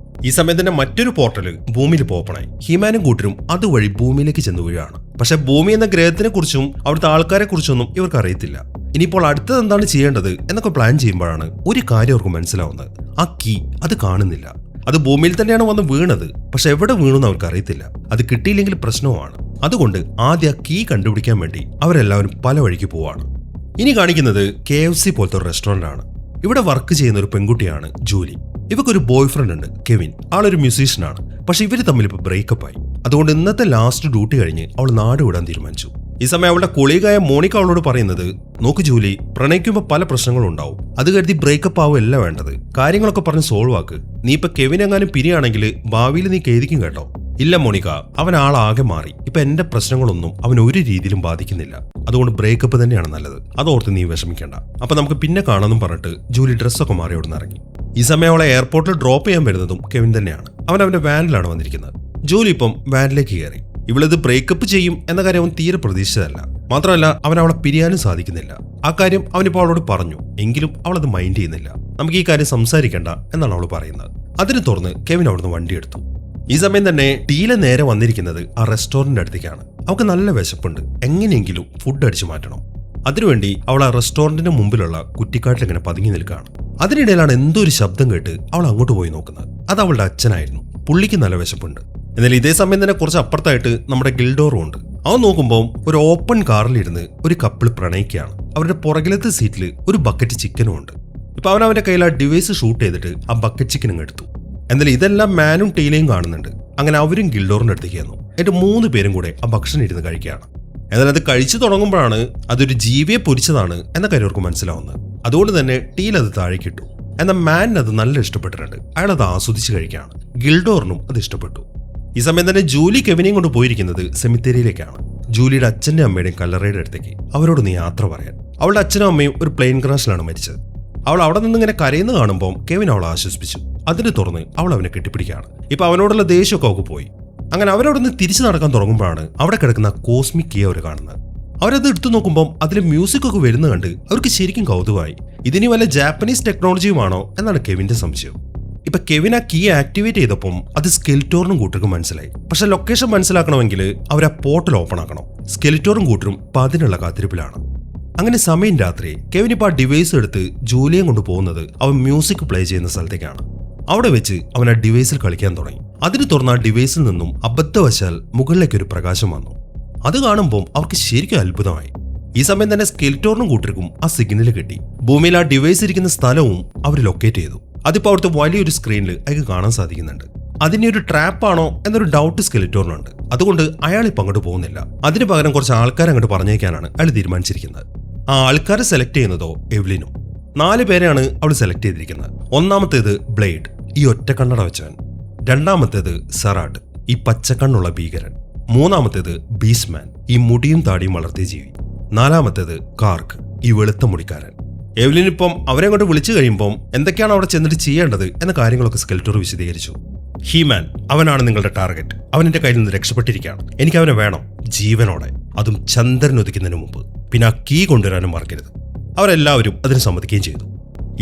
ഈ സമയം തന്നെ മറ്റൊരു പോർട്ടല് ഭൂമിയിൽ ഓപ്പണായി. ഹീമാനും കൂട്ടരും അതുവഴി ഭൂമിയിലേക്ക് ചെന്നു വീഴുകയാണ്. പക്ഷെ ഭൂമി എന്ന ഗ്രഹത്തിനെ കുറിച്ചും അവിടുത്തെ ആൾക്കാരെ കുറിച്ചൊന്നും ഇവർക്ക് അറിയത്തില്ല. ഇനിയിപ്പോൾ അടുത്തത് എന്താണ് ചെയ്യേണ്ടത് എന്നൊക്കെ പ്ലാൻ ചെയ്യുമ്പോഴാണ് ഒരു കാര്യം അവർക്ക് മനസ്സിലാവുന്നത്. ആ കീ അത് കാണുന്നില്ല. അത് ഭൂമിയിൽ തന്നെയാണ് വന്ന് വീണത്. പക്ഷെ എവിടെ വീണെന്ന് അവർക്ക് അറിയത്തില്ല. അത് കിട്ടിയില്ലെങ്കിൽ പ്രശ്നവുമാണ്. അതുകൊണ്ട് ആദ്യം ആ കീ കണ്ടുപിടിക്കാൻ വേണ്ടി അവരെല്ലാവരും പല വഴിക്ക് പോവാണ്. ഇനി കാണിക്കുന്നത് KFC പോലത്തെ ഒരു റെസ്റ്റോറന്റ് ആണ്. ഇവിടെ വർക്ക് ചെയ്യുന്ന ഒരു പെൺകുട്ടിയാണ് ജൂലി. ഇവക്കൊരു ബോയ് ഫ്രണ്ട് ഉണ്ട്, കെവിൻ. ആളൊരു മ്യൂസീഷ്യനാണ്. പക്ഷെ ഇവര് തമ്മിൽ ഇപ്പൊ ബ്രേക്കപ്പ് ആയി. അതുകൊണ്ട് ഇന്നത്തെ ലാസ്റ്റ് ഡ്യൂട്ടി കഴിഞ്ഞ് അവൾ നാട് വിടാൻ തീരുമാനിച്ചു. ഈ സമയം അവളുടെ കൊളീഗായ മോണിക്ക അവളോട് പറയുന്നത്, നോക്ക് ജൂലി, പ്രണയിക്കുമ്പോൾ പല പ്രശ്നങ്ങളും ഉണ്ടാവും. അത് കരുതി ബ്രേക്കപ്പ് ആവുമല്ല വേണ്ടത്. കാര്യങ്ങളൊക്കെ പറഞ്ഞ് സോൾവ് ആക്ക്. നീ ഇപ്പൊ കെവിൻ എങ്ങാനും പിരിയാണെങ്കിൽ ഭാവിയിൽ നീ ഖേദിക്കും കേട്ടോ. ഇല്ല മോണിക്ക, അവൻ ആളാകെ മാറി. ഇപ്പൊ എന്റെ പ്രശ്നങ്ങളൊന്നും അവൻ ഒരു രീതിയിലും ബാധിക്കുന്നില്ല. അതുകൊണ്ട് ബ്രേക്കപ്പ് തന്നെയാണ് നല്ലത്. അതോർത്ത് നീ വിഷമിക്കേണ്ട. അപ്പൊ നമുക്ക് പിന്നെ കാണാമെന്നും പറഞ്ഞിട്ട് ജൂലി ഡ്രസ്സൊക്കെ മാറി അവിടെ നിന്ന് ഇറങ്ങി. ഈ സമയം അവളെ എയർപോർട്ടിൽ ഡ്രോപ്പ് ചെയ്യാൻ വരുന്നതും കെവിൻ തന്നെയാണ്. അവൻ അവന്റെ വാനിലാണ് വന്നിരിക്കുന്നത്. ജൂലി ഇപ്പം വാനിലേക്ക് കയറി. ഇവളിത് ബ്രേക്കപ്പ് ചെയ്യും എന്ന കാര്യം അവൻ തീരെ പ്രതീക്ഷിച്ചതല്ല. മാത്രമല്ല അവൻ അവളെ പിരിയാനും സാധിക്കുന്നില്ല. ആ കാര്യം അവനിപ്പോൾ അവളോട് പറഞ്ഞു. എങ്കിലും അവളത് മൈൻഡ് ചെയ്യുന്നില്ല. നമുക്ക് ഈ കാര്യം സംസാരിക്കേണ്ട എന്നാണ് അവൾ പറയുന്നത്. അതിനെ തുറന്ന് കെവിൻ അവിടുന്ന് വണ്ടി എടുത്തു. ഈ സമയം തന്നെ ടീല നേരെ വന്നിരിക്കുന്നത് ആ റെസ്റ്റോറന്റിന്റെ അടുത്തേക്കാണ്. അവൾക്ക് നല്ല വിശപ്പുണ്ട്. എങ്ങനെയെങ്കിലും ഫുഡ് അടിച്ചു മാറ്റണം. അതിനുവേണ്ടി അവൾ ആ റെസ്റ്റോറന്റിന്റെ മുമ്പിലുള്ള കുറ്റിക്കാട്ടിൽ ഇങ്ങനെ പതുങ്ങി നിൽക്കുകയാണ്. അതിനിടയിലാണ് എന്തോ ഒരു ശബ്ദം കേട്ട് അവൾ അങ്ങോട്ട് പോയി നോക്കുന്നത്. അത് അവളുടെ അച്ഛനായിരുന്നു. പുള്ളിക്ക് നല്ല വിശപ്പുണ്ട്. എന്നാൽ ഇതേ സമയം തന്നെ കുറച്ച് അപ്പുറത്തായിട്ട് നമ്മുടെ ഗിൽഡോറും ഉണ്ട്. അവൻ നോക്കുമ്പോൾ ഒരു ഓപ്പൺ കാറിലിരുന്ന് ഒരു കപ്പിൾ പ്രണയിക്കുകയാണ്. അവരുടെ പുറകിലത്തെ സീറ്റിൽ ഒരു ബക്കറ്റ് ചിക്കനും ഉണ്ട്. ഇപ്പൊ അവൻ അവന്റെ കയ്യിൽ ആ ഡിവൈസ് ഷൂട്ട് ചെയ്തിട്ട് ആ ബക്കറ്റ് ചിക്കനും എടുത്തു. എന്നാൽ ഇതെല്ലാം മാനും ടീലയും കാണുന്നുണ്ട്. അങ്ങനെ അവരും ഗിൽഡോറിന്റെ അടുത്തേക്ക് വന്നു. എന്നിട്ട് 3 പേരും കൂടെ ആ ഭക്ഷണം ഇരുന്ന് കഴിക്കുകയാണ്. എന്നാൽ അത് കഴിച്ചു തുടങ്ങുമ്പോഴാണ് അതൊരു ജീവിയെ പൊരിച്ചതാണ് എന്ന കാര്യം അവർക്ക് മനസ്സിലാവുന്നത്. അതുകൊണ്ട് തന്നെ ടീൽ അത് താഴേക്കിട്ടു. എന്നാൽ മാനിന് അത് നല്ല ഇഷ്ടപ്പെട്ടിട്ടുണ്ട്. അയാൾ അത് ആസ്വദിച്ച് കഴിക്കുകയാണ്. ഗിൽഡോറിനും അത് ഇഷ്ടപ്പെട്ടു. ഈ സമയം തന്നെ ജൂലി കെവിനെയും കൊണ്ട് പോയിരിക്കുന്നത് സെമിത്തേരിയിലേക്കാണ്. ജൂലിയുടെ അച്ഛന്റെ അമ്മയുടെയും കല്ലറയുടെ അടുത്തേക്ക് അവരോടൊന്ന് യാത്ര പറയാൻ. അവളുടെ അച്ഛനും അമ്മയും ഒരു പ്ലെയിൻ ക്രാഷിലാണ് മരിച്ചത്. അവൾ അവിടെ നിന്ന് ഇങ്ങനെ കരയുന്ന കാണുമ്പോൾ കെവിൻ അവളെ ആശ്വസിപ്പിച്ചു. അതിനെ തുറന്ന് അവൾ അവനെ കെട്ടിപ്പിടിക്കുകയാണ്. ഇപ്പൊ അവനോടുള്ള ദേഷ്യമൊക്കെ അവൾക്ക് പോയി. അങ്ങനെ അവരോടൊന്ന് തിരിച്ചു നടക്കാൻ തുടങ്ങുമ്പോഴാണ് അവിടെ കിടക്കുന്ന കോസ്മിക് കീ അവർ കാണുന്നത്. അവരത് എടുത്തു നോക്കുമ്പോൾ അതിൽ മ്യൂസിക് ഒക്കെ വരുന്ന കണ്ട് അവർക്ക് ശരിക്കും കൗതുകമായി. ഇതിനി വല്ല ജാപ്പനീസ് ടെക്നോളജിയുമാണോ എന്നാണ് കെവിന്റെ സംശയം. ഇപ്പൊ കെവിൻ ആ കീ ആക്ടിവേറ്റ് ചെയ്തപ്പം അത് സ്കെലിറ്റോറിനും കൂട്ടർക്കും മനസ്സിലായി. പക്ഷെ ലൊക്കേഷൻ മനസ്സിലാക്കണമെങ്കിൽ അവർ ആ പോർട്ടൽ ഓപ്പൺ ആക്കണം. സ്കെലിറ്റോറും കൂട്ടരും ഇപ്പൊ അതിനുള്ള കാത്തിരിപ്പിലാണ്. അങ്ങനെ സമയം രാത്രി. കെവിൻ ഇപ്പൊ ആ ഡിവൈസ് എടുത്ത് ജൂലിയെ കൊണ്ട് പോകുന്നത് അവൻ മ്യൂസിക് പ്ലേ ചെയ്യുന്ന സ്ഥലത്തേക്കാണ്. അവിടെ വെച്ച് അവൻ ആ ഡിവൈസിൽ കളിക്കാൻ തുടങ്ങി. അതിന് തുറന്ന ആ ഡിവൈസിൽ നിന്നും അബദ്ധവശാൽ മുകളിലേക്ക് ഒരു പ്രകാശം വന്നു. അത് കാണുമ്പോൾ അവർക്ക് ശരിക്കും അത്ഭുതമായി. ഈ സമയം തന്നെ സ്കെലിറ്റോറിനും കൂട്ടർക്കും ആ സിഗ്നൽ കിട്ടി. ഭൂമിയിൽ ആ ഡിവൈസ് ഇരിക്കുന്ന സ്ഥലവും അവർ ലൊക്കേറ്റ് ചെയ്തു. അതിപ്പോ അവിടുത്തെ വലിയൊരു സ്ക്രീനിൽ അയാൾക്ക് കാണാൻ സാധിക്കുന്നുണ്ട്. അതിനെ ഒരു ട്രാപ്പാണോ എന്നൊരു ഡൗട്ട് സ്കെലിറ്റോറിനുണ്ട്. അതുകൊണ്ട് അയാൾ ഇപ്പം അങ്ങോട്ട് പോകുന്നില്ല. അതിന് പകരം കുറച്ച് ആൾക്കാരെ അങ്ങോട്ട് പറഞ്ഞേക്കാനാണ് അയാൾ തീരുമാനിച്ചിരിക്കുന്നത്. ആ ആൾക്കാരെ സെലക്ട് ചെയ്യുന്നതോ എവ്ലിനും. 4 പേരെയാണ് അവൾ സെലക്ട് ചെയ്തിരിക്കുന്നത്. ഒന്നാമത്തേത് ബ്ലേഡ്, ഈ ഒറ്റ കണ്ണട വെച്ചവൻ. രണ്ടാമത്തേത് സറാട്ട്, ഈ പച്ചക്കണ്ണുള്ള ഭീകരൻ. മൂന്നാമത്തേത് ബീസ്മാൻ, ഈ മുടിയും താടിയും വളർത്തിയ ജീവി. നാലാമത്തേത് കാർക്ക്, ഈ വെളുത്ത മുടിക്കാരൻ. എവ്ലിൻ ഇപ്പം അവരെ കൊണ്ട് വിളിച്ചു കഴിയുമ്പോൾ എന്തൊക്കെയാണ് അവിടെ ചെന്നിട്ട് ചെയ്യേണ്ടത് എന്ന കാര്യങ്ങളൊക്കെ സ്കെലിറ്റോർ വിശദീകരിച്ചു. ഹീമാൻ, അവനാണ് നിങ്ങളുടെ ടാർഗറ്റ്. അവൻ എന്റെ കയ്യിൽ നിന്ന് രക്ഷപ്പെട്ടിരിക്കുകയാണ്. എനിക്ക് അവനെ വേണം, ജീവനോടെ, അതും ചന്ദ്രൻ ഉദിക്കുന്നതിന് മുമ്പ്. പിന്നെ ആ കീ കൊണ്ടുവരാനും മറക്കരുത്. അവരെല്ലാവരും അതിന് സമ്മതിക്കുകയും ചെയ്തു.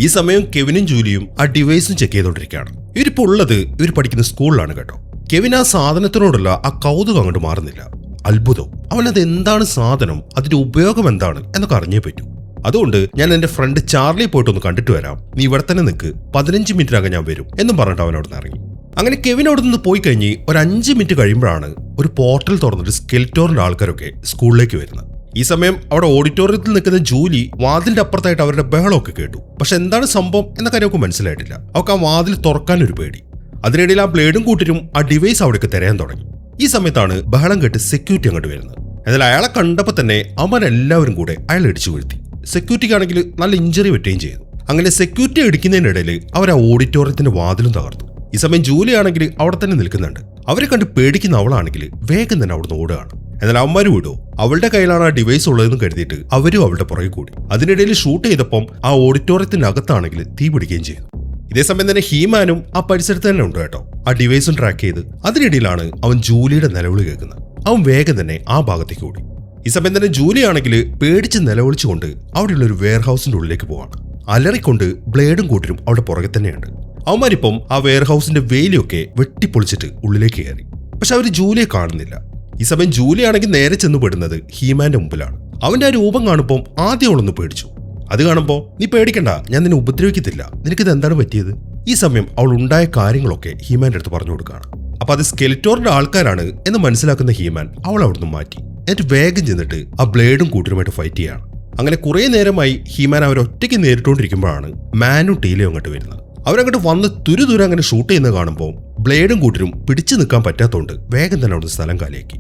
ഈ സമയം കെവിനും ജൂലിയും ആ ഡിവൈസും ചെക്ക് ചെയ്തുകൊണ്ടിരിക്കുകയാണ്. ഇവരിപ്പോൾ ഉള്ളത് ഇവർ പഠിക്കുന്ന സ്കൂളിലാണ് കേട്ടോ. കെവിൻ ആ സാധനത്തിനോടുള്ള ആ കൗതുകം അങ്ങോട്ട് മാറുന്നില്ല. അത്ഭുതം. അവനത് എന്താണ് സാധനം, അതിന്റെ ഉപയോഗം എന്താണ് എന്നൊക്കെ അറിഞ്ഞേ പറ്റൂ. അതുകൊണ്ട് ഞാൻ എന്റെ ഫ്രണ്ട് ചാർലി പോയിട്ടൊന്ന് കണ്ടിട്ട് വരാം. നീ ഇവിടെ തന്നെ നിൽക്ക്, 15 മിനിറ്റിനകം ഞാൻ വരും എന്നും പറഞ്ഞിട്ട് അവൻ അവിടെ നിന്ന് ഇറങ്ങി. അങ്ങനെ കെവിൻ അവിടെ നിന്ന് പോയി കഴിഞ്ഞ് ഒരു 5 മിനിറ്റ് കഴിയുമ്പോഴാണ് ഒരു പോർട്ടൽ തുറന്നിട്ട് സ്കെലിറ്റോറിന്റെ ആൾക്കാരൊക്കെ സ്കൂളിലേക്ക് വരുന്നത്. ഈ സമയം അവിടെ ഓഡിറ്റോറിയത്തിൽ നിൽക്കുന്ന ജൂലി വാതിലിന്റെ അപ്പുറത്തായിട്ട് അവരുടെ ബഹളമൊക്കെ കേട്ടു. പക്ഷെ എന്താണ് സംഭവം എന്ന കാര്യമൊക്കെ മനസ്സിലായിട്ടില്ല. അവർക്ക് ആ വാതിൽ തുറക്കാനൊരു പേടി. അതിനിടയിൽ ആ ബ്ലേഡും കൂട്ടരും ആ ഡിവൈസ് അവിടേക്ക് തിരയാൻ തുടങ്ങി. ഈ സമയത്താണ് ബഹളം കേട്ട് സെക്യൂരിറ്റി അങ്ങോട്ട് വരുന്നത്. എന്നാൽ അയാളെ കണ്ടപ്പോൾ തന്നെ അവരെല്ലാവരും കൂടെ അയാൾ ഇടിച്ചു വീഴ്ത്തി. സെക്യൂരിറ്റിക്കാണെങ്കിൽ നല്ല ഇഞ്ചറി പറ്റുകയും ചെയ്തു. അങ്ങനെ സെക്യൂരിറ്റി ഇടിക്കുന്നതിനിടയിൽ അവർ ആ ഓഡിറ്റോറിയത്തിന്റെ വാതിലും തകർത്തു. ഈ സമയം ജൂലി ആണെങ്കിൽ അവിടെ തന്നെ നിൽക്കുന്നുണ്ട്. അവരെ കണ്ട് പേടിക്കുന്ന അവളാണെങ്കിൽ വേഗം തന്നെ അവിടുന്ന് ഓടുകയാണ്. എന്നാൽ അവന്മാര് വിടോ, അവളുടെ കയ്യിലാണ് ആ ഡിവൈസ് ഉള്ളതെന്ന് കരുതിയിട്ട് അവരും അവളുടെ പുറകെ കൂടി. അതിനിടയിൽ ഷൂട്ട് ചെയ്തപ്പം ആ ഓഡിറ്റോറിയത്തിനകത്താണെങ്കിൽ തീ പിടിക്കുകയും ചെയ്തു. ഇതേസമയം തന്നെ ഹീമാനും ആ പരിസരത്ത് തന്നെ ഉണ്ട് കേട്ടോ. ആ ഡിവൈസും ട്രാക്ക് ചെയ്ത് അതിനിടയിലാണ് അവൻ ജൂലിയുടെ നിലവിളി കേൾക്കുന്നത്. അവൻ വേഗം തന്നെ ആ ഭാഗത്തേക്ക് ഓടി. ഈ സമയം തന്നെ ജൂലി ആണെങ്കിൽ പേടിച്ച് നിലവിളിച്ചുകൊണ്ട് അവിടെയുള്ള ഒരു വെയർഹൌസിന്റെ ഉള്ളിലേക്ക് പോവാണ്. അലറിക്കൊണ്ട് ബ്ലേഡും കൂട്ടരും അവിടെ പുറകെ തന്നെയുണ്ട്. അവന്മാരിപ്പം ആ വെയർഹൌസിന്റെ വേലിയൊക്കെ വെട്ടിപ്പൊളിച്ചിട്ട് ഉള്ളിലേക്ക് കയറി. പക്ഷെ അവർ ജൂലിയെ കാണുന്നില്ല. ഈ സമയം ജൂലി ആണെങ്കിൽ നേരെ ചെന്ന് പെടുന്നത് ഹീമാന്റെ മുമ്പിലാണ്. അവന്റെ ആ രൂപം കാണുമ്പോൾ ആദ്യം അവളൊന്ന് പേടിച്ചു. അത് കാണുമ്പോൾ നീ പേടിക്കണ്ട, ഞാൻ നിന്നെ ഉപദ്രവിക്കത്തില്ല, നിനക്കിത് എന്താണ് പറ്റിയത്? ഈ സമയം അവൾ ഉണ്ടായ കാര്യങ്ങളൊക്കെ ഹീമാന്റെ അടുത്ത് പറഞ്ഞു കൊടുക്കുകയാണ്. അപ്പൊ അത് സ്കെലിറ്റോറിന്റെ ആൾക്കാരാണ് എന്ന് മനസ്സിലാക്കുന്ന ഹീമാൻ അവൾ അവിടുന്ന് മാറ്റി. എന്നിട്ട് വേഗം ചെന്നിട്ട് ആ ബ്ലേഡും കൂട്ടരുമായിട്ട് ഫൈറ്റ് ചെയ്യാണ്. അങ്ങനെ കുറെ നേരമായി ഹീമാൻ അവരൊറ്റയ്ക്ക് നേരിട്ടുകൊണ്ടിരിക്കുമ്പോഴാണ് മാനും ടീലയും അങ്ങോട്ട് വരുന്നത്. അവരങ്ങോട്ട് വന്ന് തുരുതുര അങ്ങനെ ഷൂട്ട് ചെയ്യുന്നത് കാണുമ്പോൾ ബ്ലേഡും കൂട്ടരും പിടിച്ചു നിൽക്കാൻ പറ്റാത്തതുകൊണ്ട് വേഗം തന്നെ അവിടുന്ന് സ്ഥലം കാലിയാക്കി.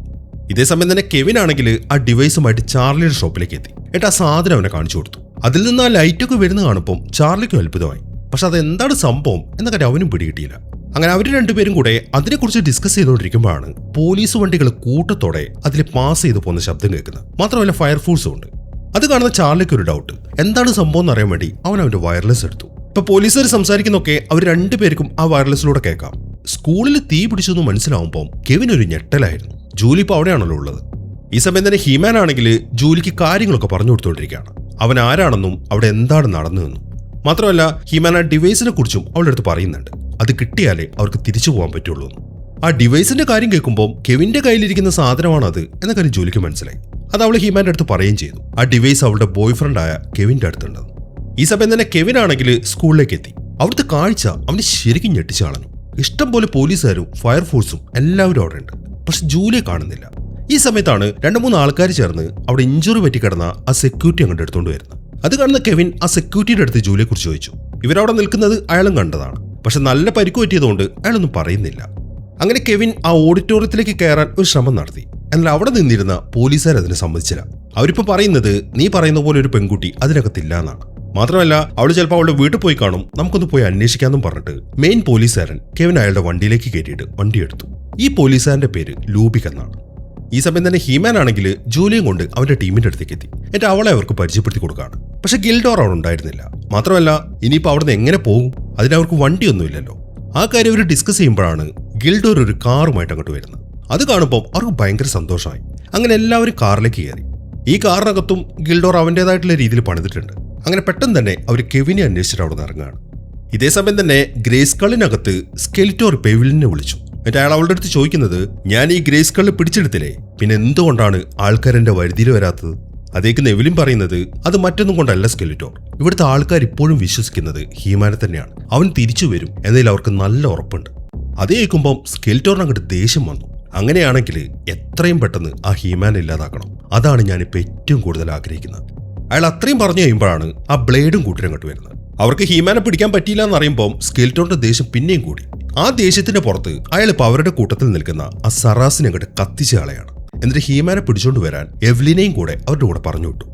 ഇതേസമയം തന്നെ കെവിൻ ആണെങ്കിൽ ആ ഡിവൈസുമായിട്ട് ചാർലിയുടെ ഷോപ്പിലേക്ക് എത്തി. എന്നിട്ട് ആ സാധനം അവനെ കാണിച്ചു കൊടുത്തു. അതിൽ നിന്ന് ആ ലൈറ്റൊക്കെ വരുന്ന കാണുമ്പോൾ ചാർലിക്കും അത്ഭുതമായി. പക്ഷെ അതെന്താണ് സംഭവം എന്ന കാര്യം അവനും പിടികിട്ടിയില്ല. അങ്ങനെ അവർ രണ്ടുപേരും കൂടെ അതിനെക്കുറിച്ച് ഡിസ്കസ് ചെയ്തുകൊണ്ടിരിക്കുമ്പോഴാണ് പോലീസ് വണ്ടികൾ കൂട്ടത്തോടെ അതിൽ പാസ് ചെയ്തു പോകുന്ന ശബ്ദം കേൾക്കുന്നത്. മാത്രമല്ല ഫയർഫോഴ്സും ഉണ്ട്. അത് കാണുന്ന ചാർലിക്ക് ഒരു ഡൗട്ട്. എന്താണ് സംഭവം എന്ന് അറിയാൻ വേണ്ടി അവൻ അവന്റെ വയർലെസ് എടുത്തു. ഇപ്പൊ പോലീസുകാർ സംസാരിക്കുന്നൊക്കെ അവർ രണ്ടുപേർക്കും ആ വയർലെസ്സിലൂടെ കേൾക്കാം. സ്കൂളിൽ തീ പിടിച്ചെന്ന് മനസ്സിലാവുമ്പോൾ കെവിൻ ഒരു ഞെട്ടലായിരുന്നു. ജൂലി ഇപ്പോൾ അവിടെയാണല്ലോ ഉള്ളത്. ഈ സമയം തന്നെ ഹീമാൻ ആണെങ്കിൽ ജൂലിക്ക് കാര്യങ്ങളൊക്കെ പറഞ്ഞു കൊടുത്തുകൊണ്ടിരിക്കുകയാണ്. അവൻ ആരാണെന്നും അവിടെ എന്താണ് നടന്നതെന്നും. മാത്രമല്ല ഹീമാൻ ആ ഡിവൈസിനെ കുറിച്ചും അവളുടെ അടുത്ത് പറയുന്നുണ്ട്. അത് കിട്ടിയാലേ അവർക്ക് തിരിച്ചു പോകാൻ പറ്റുള്ളൂ എന്ന്. ആ ഡിവൈസിന്റെ കാര്യം കേൾക്കുമ്പോൾ കെവിന്റെ കയ്യിലിരിക്കുന്ന സാധനമാണ് അത് എന്ന കാര്യം ജൂലിക്ക് മനസ്സിലായി. അത് അവൾ ഹീമാന്റെ അടുത്ത് പറയുകയും ചെയ്തു. ആ ഡിവൈസ് അവളുടെ ബോയ്ഫ്രണ്ടായ കെവിന്റെ അടുത്തുണ്ടെന്ന്. ഈ സമയം തന്നെ കെവിൻ ആണെങ്കിൽ സ്കൂളിലേക്ക് എത്തി. അവിടുത്തെ കാഴ്ച അവന് ശരിക്കും ഞെട്ടിച്ചു കളഞ്ഞു. ഇഷ്ടം പോലെ പോലീസുകാരും ഫയർഫോഴ്സും എല്ലാവരും അവിടെ ഉണ്ട്. പക്ഷെ ജൂലിയെ കാണുന്നില്ല. ഈ സമയത്താണ് 2-3 ആൾക്കാർ ചേർന്ന് അവിടെ ഇഞ്ചുറി പറ്റി കിടന്ന ആ സെക്യൂരിറ്റി അങ്ങോട്ട് എടുത്തുകൊണ്ട് വരുന്നത്. അത് കാണുന്ന കെവിൻ ആ സെക്യൂരിറ്റിയുടെ അടുത്ത് ജൂലിയെ കുറിച്ച് ചോദിച്ചു. ഇവരവിടെ നിൽക്കുന്നത് അയാളും കണ്ടതാണ്. പക്ഷെ നല്ല പരിക്ക് പറ്റിയതുകൊണ്ട് അയാളൊന്നും പറയുന്നില്ല. അങ്ങനെ കെവിൻ ആ ഓഡിറ്റോറിയത്തിലേക്ക് കയറാൻ ഒരു ശ്രമം നടത്തി. എന്നാൽ അവിടെ നിന്നിരുന്ന പോലീസുകാർ അതിനെ സമ്മതിച്ചില്ല. അവരിപ്പോ പറയുന്നത് നീ പറയുന്ന പോലെ ഒരു പെൺകുട്ടി അതിനകത്തില്ല എന്നാണ്. മാത്രമല്ല അവൾ ചിലപ്പോൾ അവളുടെ വീട്ടിൽ പോയി കാണും, നമുക്കൊന്ന് പോയി അന്വേഷിക്കാമെന്നും പറഞ്ഞിട്ട് മെയിൻ പോലീസുകാരൻ കെവിൻ അയാളുടെ വണ്ടിയിലേക്ക് കയറ്റിയിട്ട് വണ്ടി എടുത്തു. ഈ പോലീസുകാരന്റെ പേര് ലൂബിക് എന്നാണ്. ഈ സമയം തന്നെ ഹീമാൻ ആണെങ്കിൽ ജൂലിയും കൊണ്ട് അവന്റെ ടീമിന്റെ അടുത്തേക്ക് എത്തി. എന്നിട്ട് അവളെ അവർക്ക് പരിചയപ്പെടുത്തി കൊടുക്കുകയാണ്. പക്ഷെ ഗിൽഡോർ അവിടെ ഉണ്ടായിരുന്നില്ല. മാത്രമല്ല ഇനിയിപ്പോൾ അവിടുന്ന് എങ്ങനെ പോകും? അതിനവർക്ക് വണ്ടിയൊന്നുമില്ലല്ലോ. ആ കാര്യം അവർ ഡിസ്കസ് ചെയ്യുമ്പോഴാണ് ഗിൽഡോർ ഒരു കാറുമായിട്ട് അങ്ങോട്ട് വരുന്നത്. അത് കാണുമ്പോൾ അവർക്ക് ഭയങ്കര സന്തോഷമായി. അങ്ങനെ എല്ലാവരും കാറിലേക്ക് കയറി. ഈ കാറിനകത്തും ഗിൽഡോർ അവൻ്റെതായിട്ടുള്ള രീതിയിൽ പണിതിട്ടുണ്ട്. അങ്ങനെ പെട്ടെന്ന് തന്നെ അവർ കെവിനെ അന്വേഷിച്ചിട്ട് അവിടെ നിന്ന് ഇറങ്ങുകയാണ്. ഇതേസമയം തന്നെ ഗ്രേസ്കളിനകത്ത് സ്കെലിറ്റോർ പെവിലിനെ വിളിച്ചു. എന്നിട്ട് അയാൾ അവളുടെ അടുത്ത് ചോദിക്കുന്നത്, ഞാൻ ഈ ഗ്രേസ്കളിൽ പിടിച്ചെടുത്തില്ലേ, പിന്നെ എന്തുകൊണ്ടാണ് ആൾക്കാരെന്റെ വരുതിയിൽ വരാത്തത്? അതേക്ക് എവിലിൻ പറയുന്നത് അത് മറ്റൊന്നും കൊണ്ടല്ല സ്കെലിറ്റോർ. ഇവിടുത്തെ ആൾക്കാർ ഇപ്പോഴും വിശ്വസിക്കുന്നത് ഹീമാനെ തന്നെയാണ്. അവൻ തിരിച്ചു വരും എന്നതിൽ അവർക്ക് നല്ല ഉറപ്പുണ്ട്. അത് കേൾക്കുമ്പോൾ സ്കെലിറ്റോറിന് അങ്ങോട്ട് ദേഷ്യം വന്നു. അങ്ങനെയാണെങ്കിൽ എത്രയും പെട്ടെന്ന് ആ ഹീമാനെ ഇല്ലാതാക്കണം. അതാണ് ഞാനിപ്പോൾ ഏറ്റവും കൂടുതൽ ആഗ്രഹിക്കുന്നത്. അയാൾ അത്രയും പറഞ്ഞു കഴിയുമ്പോഴാണ് ആ ബ്ലേഡും കൂട്ടിനും അങ്ങോട്ട് വരുന്നത്. അവർക്ക് ഹീമാനെ പിടിക്കാൻ പറ്റിയില്ല എന്നറിയുമ്പോൾ സ്കെലിറ്റോറിന്റെ ദേഷ്യം പിന്നെയും കൂടി. ആ ദേഷ്യത്തിന്റെ പുറത്ത് അയാൾ ഇപ്പോൾ അവരുടെ കൂട്ടത്തിൽ നിൽക്കുന്ന ആ സറാസിനെ അങ്ങോട്ട് കത്തിച്ച ആളെയാണ്. എന്നിട്ട് ഹീമാനെ പിടിച്ചോണ്ട് വരാൻ എവ്ലിനെയും കൂടെ അവരുടെ കൂടെ പറഞ്ഞു വിട്ടു.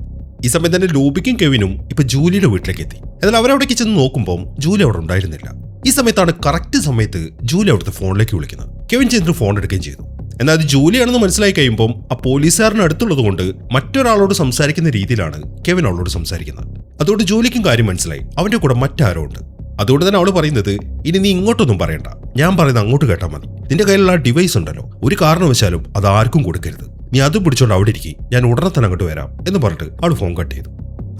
ഈ സമയം തന്നെ ലൂബിക്കും കെവിനും ഇപ്പൊ ജൂലിയുടെ വീട്ടിലേക്ക് എത്തി. എന്നാൽ അവരവിടേക്ക് ചെന്ന് നോക്കുമ്പോൾ ജൂലി അവിടെ ഉണ്ടായിരുന്നില്ല. ഈ സമയത്താണ് കറക്റ്റ് സമയത്ത് ജൂലി അവിടുത്തെ ഫോണിലേക്ക് വിളിക്കുന്നത്. കെവിൻ ചെന്നിട്ട് ഫോൺ എടുക്കുകയും ചെയ്തു. എന്നാൽ അത് ജൂലിയാണെന്ന് മനസ്സിലായി കഴിയുമ്പോൾ ആ പോലീസുകാരന് അടുത്തുള്ളത് കൊണ്ട് മറ്റൊരാളോട് സംസാരിക്കുന്ന രീതിയിലാണ് കെവിൻ അവളോട് സംസാരിക്കുന്നത്. അതുകൊണ്ട് ജൂലിക്കും കാര്യം മനസ്സിലായി, അവന്റെ കൂടെ മറ്റാരോ ഉണ്ട്. അതുകൊണ്ട് തന്നെ അവള് പറയുന്നത്, ഇനി നീ ഇങ്ങോട്ടൊന്നും പറയണ്ട, ഞാൻ പറയുന്നത് അങ്ങോട്ട് കേട്ടാൽ മതി. നിന്റെ കയ്യിലുള്ള ആ ഡിവൈസ് ഉണ്ടല്ലോ, ഒരു കാരണവശാലും അത് ആർക്കും കൊടുക്കരുത്. നീ അത് പിടിച്ചോണ്ട് അവിടെ ഇരിക്കും, ഞാൻ ഉടനെ തന്നെ അങ്ങോട്ട് വരാം എന്ന് പറഞ്ഞിട്ട് അവൾ ഫോൺ കട്ട് ചെയ്തു.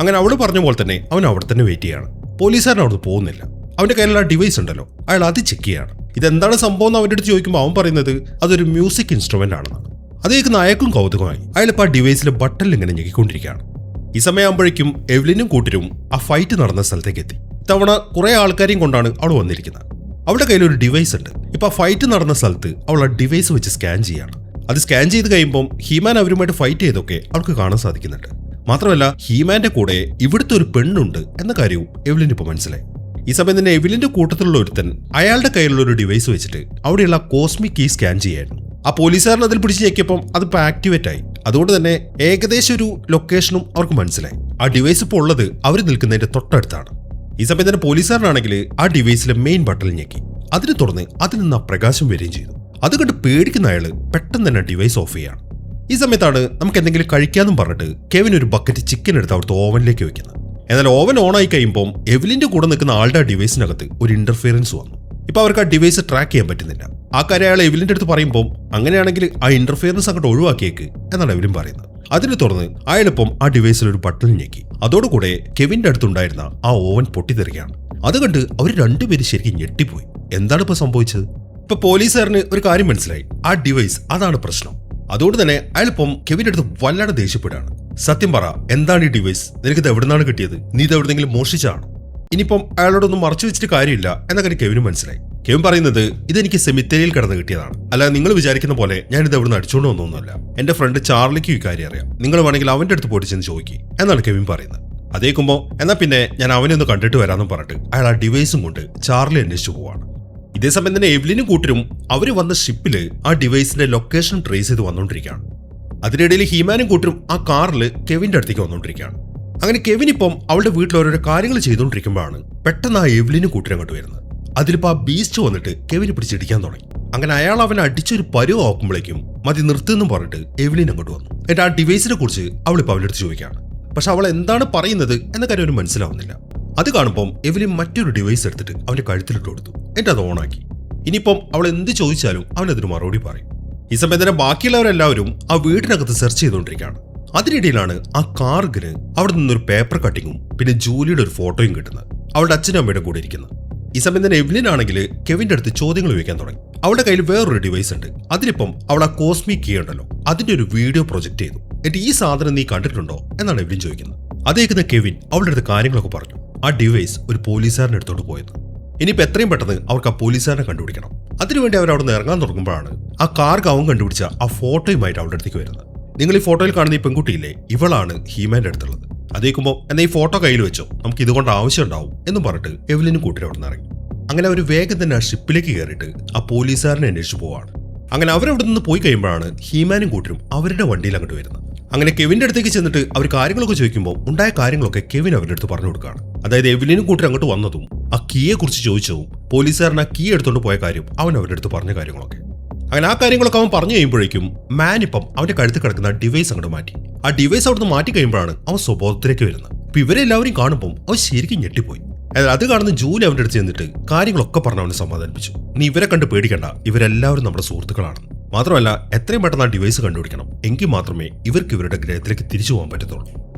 അങ്ങനെ അവള് പറഞ്ഞ പോലെ തന്നെ അവൻ അവിടെ തന്നെ വെയിറ്റ് ചെയ്യാണ്. പോലീസുകാരൻ അവിടെ പോകുന്നില്ല. അവന്റെ കയ്യിലുള്ള ആ ഡിവൈസ് ഉണ്ടല്ലോ, അയാൾ അത് ചെക്ക് ചെയ്യാണ്. ഇതെന്താണ് സംഭവം എന്ന് അവൻ്റെ അടുത്ത് ചോദിക്കുമ്പോൾ അവൻ പറയുന്നത് അതൊരു മ്യൂസിക് ഇൻസ്ട്രുമെന്റ് ആണെന്നാണ്. അത് കേൾക്കുന്ന അയാൾക്കും കൗതുകമായി. അയാളിപ്പോൾ ആ ഡിവൈസിലെ ബട്ടണിൽ ഇങ്ങനെ ഞെക്കിക്കൊണ്ടിരിക്കുകയാണ്. ഈ സമയമാകുമ്പോഴേക്കും എവ്ലിനും കൂട്ടരും ആ ഫൈറ്റ് നടന്ന സ്ഥലത്തേക്ക് എത്തി. ഇത്തവണ കുറെ ആൾക്കാരെയും കൊണ്ടാണ് അവൾ വന്നിരിക്കുന്നത്. അവളുടെ കയ്യിൽ ഒരു ഡിവൈസ് ഉണ്ട്. ഇപ്പൊ ആ ഫൈറ്റ് നടന്ന സ്ഥലത്ത് അവൾ ആ ഡിവൈസ് വെച്ച് സ്കാൻ ചെയ്യാണ്. അത് സ്കാൻ ചെയ്ത് കഴിയുമ്പോൾ ഹീമാൻ അവരുമായിട്ട് ഫൈറ്റ് ചെയ്തൊക്കെ അവൾക്ക് കാണാൻ സാധിക്കുന്നുണ്ട്. മാത്രമല്ല ഹീമാന്റെ കൂടെ ഇവിടുത്തെ ഒരു പെണ്ണുണ്ട് എന്ന കാര്യവും എവ്ലിന് ഇപ്പോൾ മനസ്സിലായി. ഈ സമയം തന്നെ എവിലിന്റെ കൂട്ടത്തിലുള്ള ഒരുത്തൻ അയാളുടെ കയ്യിലുള്ള ഒരു ഡിവൈസ് വെച്ചിട്ട് അവിടെയുള്ള കോസ്മിക് കീ സ്കാൻ ചെയ്യായിരുന്നു. ആ പോലീസുകാരൻ അതിൽ പിടിച്ച് ഞെക്കിയപ്പം അതിപ്പോൾ ആക്ടിവേറ്റ് ആയി. അതുകൊണ്ട് തന്നെ ഏകദേശം ഒരു ലൊക്കേഷനും അവർക്ക് മനസ്സിലായി. ആ ഡിവൈസ് ഇപ്പോൾ ഉള്ളത് അവർ നിൽക്കുന്നതിന്റെ തൊട്ടടുത്താണ്. ഈ സമയം തന്നെ പോലീസുകാരനാണെങ്കിൽ ആ ഡിവൈസിലെ മെയിൻ ബട്ടൺ ഞെക്കി. അതിനെ തുറന്ന് അതിൽ നിന്ന് ആ പ്രകാശം വരികയും ചെയ്തു. അത് കണ്ട് പേടിക്കുന്ന അയാൾ പെട്ടെന്ന് തന്നെ ഡിവൈസ് ഓഫ് ചെയ്യാണ്. ഈ സമയത്താണ് നമുക്ക് എന്തെങ്കിലും കഴിക്കാമെന്നും പറഞ്ഞിട്ട് കെവിൻ ഒരു ബക്കറ്റ് ചിക്കൻ എടുത്ത് അവിടുത്തെ ഓവനിലേക്ക് വെക്കുന്നത്. എന്നാൽ ഓവൻ ഓൺ ആയി കഴിയുമ്പോൾ എവ്ലിന്റെ കൂടെ നിൽക്കുന്ന ആളുടെ ആ ഡിവൈസിനകത്ത് ഒരു ഇന്റർഫിയറൻസ് വന്നു. ഇപ്പൊ അവർക്ക് ആ ഡിവൈസ് ട്രാക്ക് ചെയ്യാൻ പറ്റുന്നില്ല. ആ കാര്യം അയാൾ എവ്ലിന്റെ അടുത്ത് പറയുമ്പോൾ അങ്ങനെയാണെങ്കിൽ ആ ഇന്റർഫിയറൻസ് അങ്ങോട്ട് ഒഴിവാക്കിയേക്ക് എന്നാണ് എവ്ലിൻ പറയുന്നത്. അതിനെ തുടർന്ന് അയാളിപ്പം ആ ഡിവൈസിൽ ഒരു ബട്ടൺ ഞെക്കി. അതോടുകൂടെ കെവിന്റെ അടുത്തുണ്ടായിരുന്ന ആ ഓവൻ പൊട്ടിത്തെറിക്കുകയാണ്. അത് കണ്ട് അവർ രണ്ടുപേരും ശരിക്കും ഞെട്ടിപ്പോയി. എന്താണ് ഇപ്പൊ സംഭവിച്ചത്? ഇപ്പൊ പോലീസുകാരന് ഒരു കാര്യം മനസ്സിലായി, ആ ഡിവൈസ് അതാണ് പ്രശ്നം. അതുകൊണ്ട് തന്നെ അയാളിപ്പം കെവിന്റെ അടുത്ത് വല്ലാതെ ദേഷ്യപ്പെടുകയാണ്. സത്യം പറ, എന്താണ് ഈ ഡിവൈസ്? നിനക്കിത് എവിടെ നിന്നാണ് കിട്ടിയത്? നീ ഇത് എവിടെയെങ്കിലും മോഷിച്ചാണ്? ഇനിയിപ്പം അയാളോടൊന്നും മറച്ചു വെച്ചിട്ട് കാര്യമില്ല എന്ന കാര്യം കെവിനും മനസ്സിലായി. കെവിൻ പറയുന്നത് ഇതെനിക്ക് സെമിത്തേരിയിൽ കിടന്ന് കിട്ടിയതാണ്, അല്ലാതെ നിങ്ങൾ വിചാരിക്കുന്ന പോലെ ഞാൻ ഇത് എവിടെ നിന്ന് അടിച്ചുകൊണ്ട് വന്നൊന്നുമല്ല. എന്റെ ഫ്രണ്ട് ചാർലിക്ക് ഈ കാര്യം അറിയാം, നിങ്ങൾ വേണമെങ്കിൽ അവന്റെ അടുത്ത് പോയിട്ട് ചെന്ന് ചോദിക്കുക എന്നാണ് കെവിൻ പറയുന്നത്. അതേക്കുമ്പോൾ എന്നാ പിന്നെ ഞാൻ അവനെ ഒന്ന് കണ്ടിട്ട് വരാമെന്ന് പറഞ്ഞിട്ട് അയാൾ ആ ഡിവൈസും കൊണ്ട് ചാർലി അന്വേഷിച്ചു പോവാണ്. ഇതേസമയം തന്നെ എവ്ലിനും കൂട്ടരും അവർ വന്ന ഷിപ്പില് ആ ഡിവൈസിന്റെ ലൊക്കേഷൻ ട്രേസ് ചെയ്ത് വന്നുകൊണ്ടിരിക്കുകയാണ്. അതിനിടയിൽ ഹീമാനും കൂട്ടരും ആ കാറിൽ കെവിന്റെ അടുത്തേക്ക് വന്നുകൊണ്ടിരിക്കുകയാണ്. അങ്ങനെ കെവിൻ ഇപ്പം അവളുടെ വീട്ടിൽ ഓരോരോ കാര്യങ്ങൾ ചെയ്തുകൊണ്ടിരിക്കുമ്പോഴാണ് പെട്ടെന്ന് ആ എവ്ലിനും കൂട്ടരും അങ്ങോട്ട് വരുന്നത്. അതിലിപ്പോൾ ആ ബീസ്റ്റ് വന്നിട്ട് കെവിനെ പിടിച്ചിടിക്കാൻ തുടങ്ങി. അങ്ങനെ അയാൾ അവനെ അടിച്ചൊരു പരുവ് ആക്കുമ്പോഴേക്കും മതി നിർത്തുമെന്നും പറഞ്ഞിട്ട് എവ്ലിൻ അങ്ങോട്ട് വന്നു. എന്നിട്ട് ആ ഡിവൈസിനെ കുറിച്ച് അവളിപ്പോൾ അവളുടെ അടുത്ത് ചോദിക്കുകയാണ്. പക്ഷെ അവൾ എന്താണ് പറയുന്നത് എന്ന കാര്യം അവന് മനസ്സിലാവുന്നില്ല. അത് കാണുമ്പോൾ എവ്ലിൻ മറ്റൊരു ഡിവൈസ് എടുത്തിട്ട് അവന്റെ കഴുത്തിലിട്ട് കൊടുത്തു. എന്നിട്ട് അത് ഓണാക്കി. ഇനിയിപ്പം അവൾ എന്ത് ചോദിച്ചാലും അവനതിന് മറുപടി പറയും. ഈ സമയത്ത് തന്നെ ബാക്കിയുള്ളവരെല്ലാവരും ആ വീടിനകത്ത് സെർച്ച് ചെയ്തുകൊണ്ടിരിക്കുകയാണ്. അതിനിടയിലാണ് ആ കാർഗിന് അവിടെ നിന്നൊരു പേപ്പർ കട്ടിങ്ങും പിന്നെ ജൂലിയുടെ ഒരു ഫോട്ടോയും കിട്ടുന്നത്, അവളുടെ അച്ഛനും അമ്മയുടെ കൂടെ ഇരിക്കുന്നത്. ഈ സമയം തന്നെ എവ്ലിൻ ആണെങ്കിൽ കെവിന്റെ അടുത്ത് ചോദ്യങ്ങൾ ചോദിക്കാൻ തുടങ്ങി. അവളുടെ കയ്യിൽ വേറൊരു ഡിവൈസ് ഉണ്ട്, അതിലിപ്പം അവൾ ആ കോസ്മിക് കീ ഉണ്ടല്ലോ അതിന്റെ ഒരു വീഡിയോ പ്രൊജക്ട് ചെയ്തു. എന്നിട്ട് ഈ സാധനം നീ കണ്ടിട്ടുണ്ടോ എന്നാണ് എവ്ലിൻ ചോദിക്കുന്നത്. അതേക്കുന്ന കെവിൻ അവളുടെ അടുത്ത് കാര്യങ്ങളൊക്കെ പറഞ്ഞു. ആ ഡിവൈസ് ഒരു പോലീസുകാരനെ എടുത്തോണ്ട് പോയത്. ഇനിയിപ്പോൾ എത്രയും പെട്ടെന്ന് അവർക്ക് ആ പോലീസുകാരനെ കണ്ടുപിടിക്കണം. അതിനുവേണ്ടി അവർ അവിടെ നിന്ന് ഇറങ്ങാൻ തുടങ്ങുമ്പോഴാണ് ആ കാർഗ് അവൻ കണ്ടുപിടിച്ച ആ ഫോട്ടോയുമായിട്ട് അവളുടെ അടുത്തേക്ക് വരുന്നത്. നിങ്ങൾ ഈ ഫോട്ടോയിൽ കാണുന്ന ഈ പെൺകുട്ടിയില്ലേ, ഇവളാണ് ഹീമാന്റെ അടുത്തുള്ളത്. അതേക്കുമ്പോൾ എന്നാൽ ഈ ഫോട്ടോ കയ്യിൽ വെച്ചോ, നമുക്ക് ഇതുകൊണ്ട് ആവശ്യം ഉണ്ടാവും എന്നും പറഞ്ഞിട്ട് എവ്ലിനും കൂട്ടരും അവിടെ നിന്ന് ഇറങ്ങി. അങ്ങനെ അവർ വേഗം തന്നെ ആ ഷിപ്പിലേക്ക് കയറിയിട്ട് ആ പോലീസുകാരനെ അന്വേഷിച്ചു പോവാണ്. അങ്ങനെ അവരവിടെ നിന്ന് പോയി കഴിയുമ്പോഴാണ് ഹീമാനും കൂട്ടരും അവരുടെ വണ്ടിയിൽ അങ്ങോട്ട് വരുന്നത്. അങ്ങനെ കെവിന്റെ അടുത്തേക്ക് ചെന്നിട്ട് അവർ കാര്യങ്ങളൊക്കെ ചോദിക്കുമ്പോൾ ഉണ്ടായ കാര്യങ്ങളൊക്കെ കെവിൻ അവരുടെ അടുത്ത് പറഞ്ഞു കൊടുക്കുകയാണ്. അതായത് എവ്ലിനും കൂട്ടരും അങ്ങോട്ട് വന്നതും ആ കീയെ കുറിച്ച് ചോദിച്ചതും പോലീസുകാരൻ ആ കീ എടുത്തോണ്ട് പോയ കാര്യം അവൻ അവരുടെ അടുത്ത് പറഞ്ഞ കാര്യങ്ങളൊക്കെ. അങ്ങനെ ആ കാര്യങ്ങളൊക്കെ അവൻ പറഞ്ഞു കഴിയുമ്പോഴേക്കും മാൻ ഇപ്പം അവന്റെ കഴുത്തിൽ കിടക്കുന്ന ഡിവൈസ് അങ്ങോട്ട് മാറ്റി. ആ ഡിവൈസ് അവിടുന്ന് മാറ്റി കഴിയുമ്പോഴാണ് അവൻ സ്വബോധത്തിലേക്ക് വരുന്നത്. അപ്പൊ ഇവരെല്ലാവരും കാണുമ്പോൾ അവൻ ശരിക്കും ഞെട്ടിപ്പോയി. അത് കാണുന്ന ജൂലി അവന്റെ അടുത്ത് ചെന്നിട്ട് കാര്യങ്ങളൊക്കെ പറഞ്ഞ് അവനെ സമാധാനിപ്പിച്ചു. നീ ഇവരെ കണ്ട് പേടിക്കണ്ട, ഇവരെല്ലാവരും നമ്മുടെ സുഹൃത്തുക്കളാണ്. മാത്രമല്ല എത്രയും പെട്ടെന്ന് ആ ഡിവൈസ് കണ്ടുപിടിക്കണം, എങ്കിൽ മാത്രമേ ഇവർക്ക് ഇവരുടെ ഗ്രഹത്തിലേക്ക് തിരിച്ചു പോകാൻ പറ്റത്തുള്ളൂ.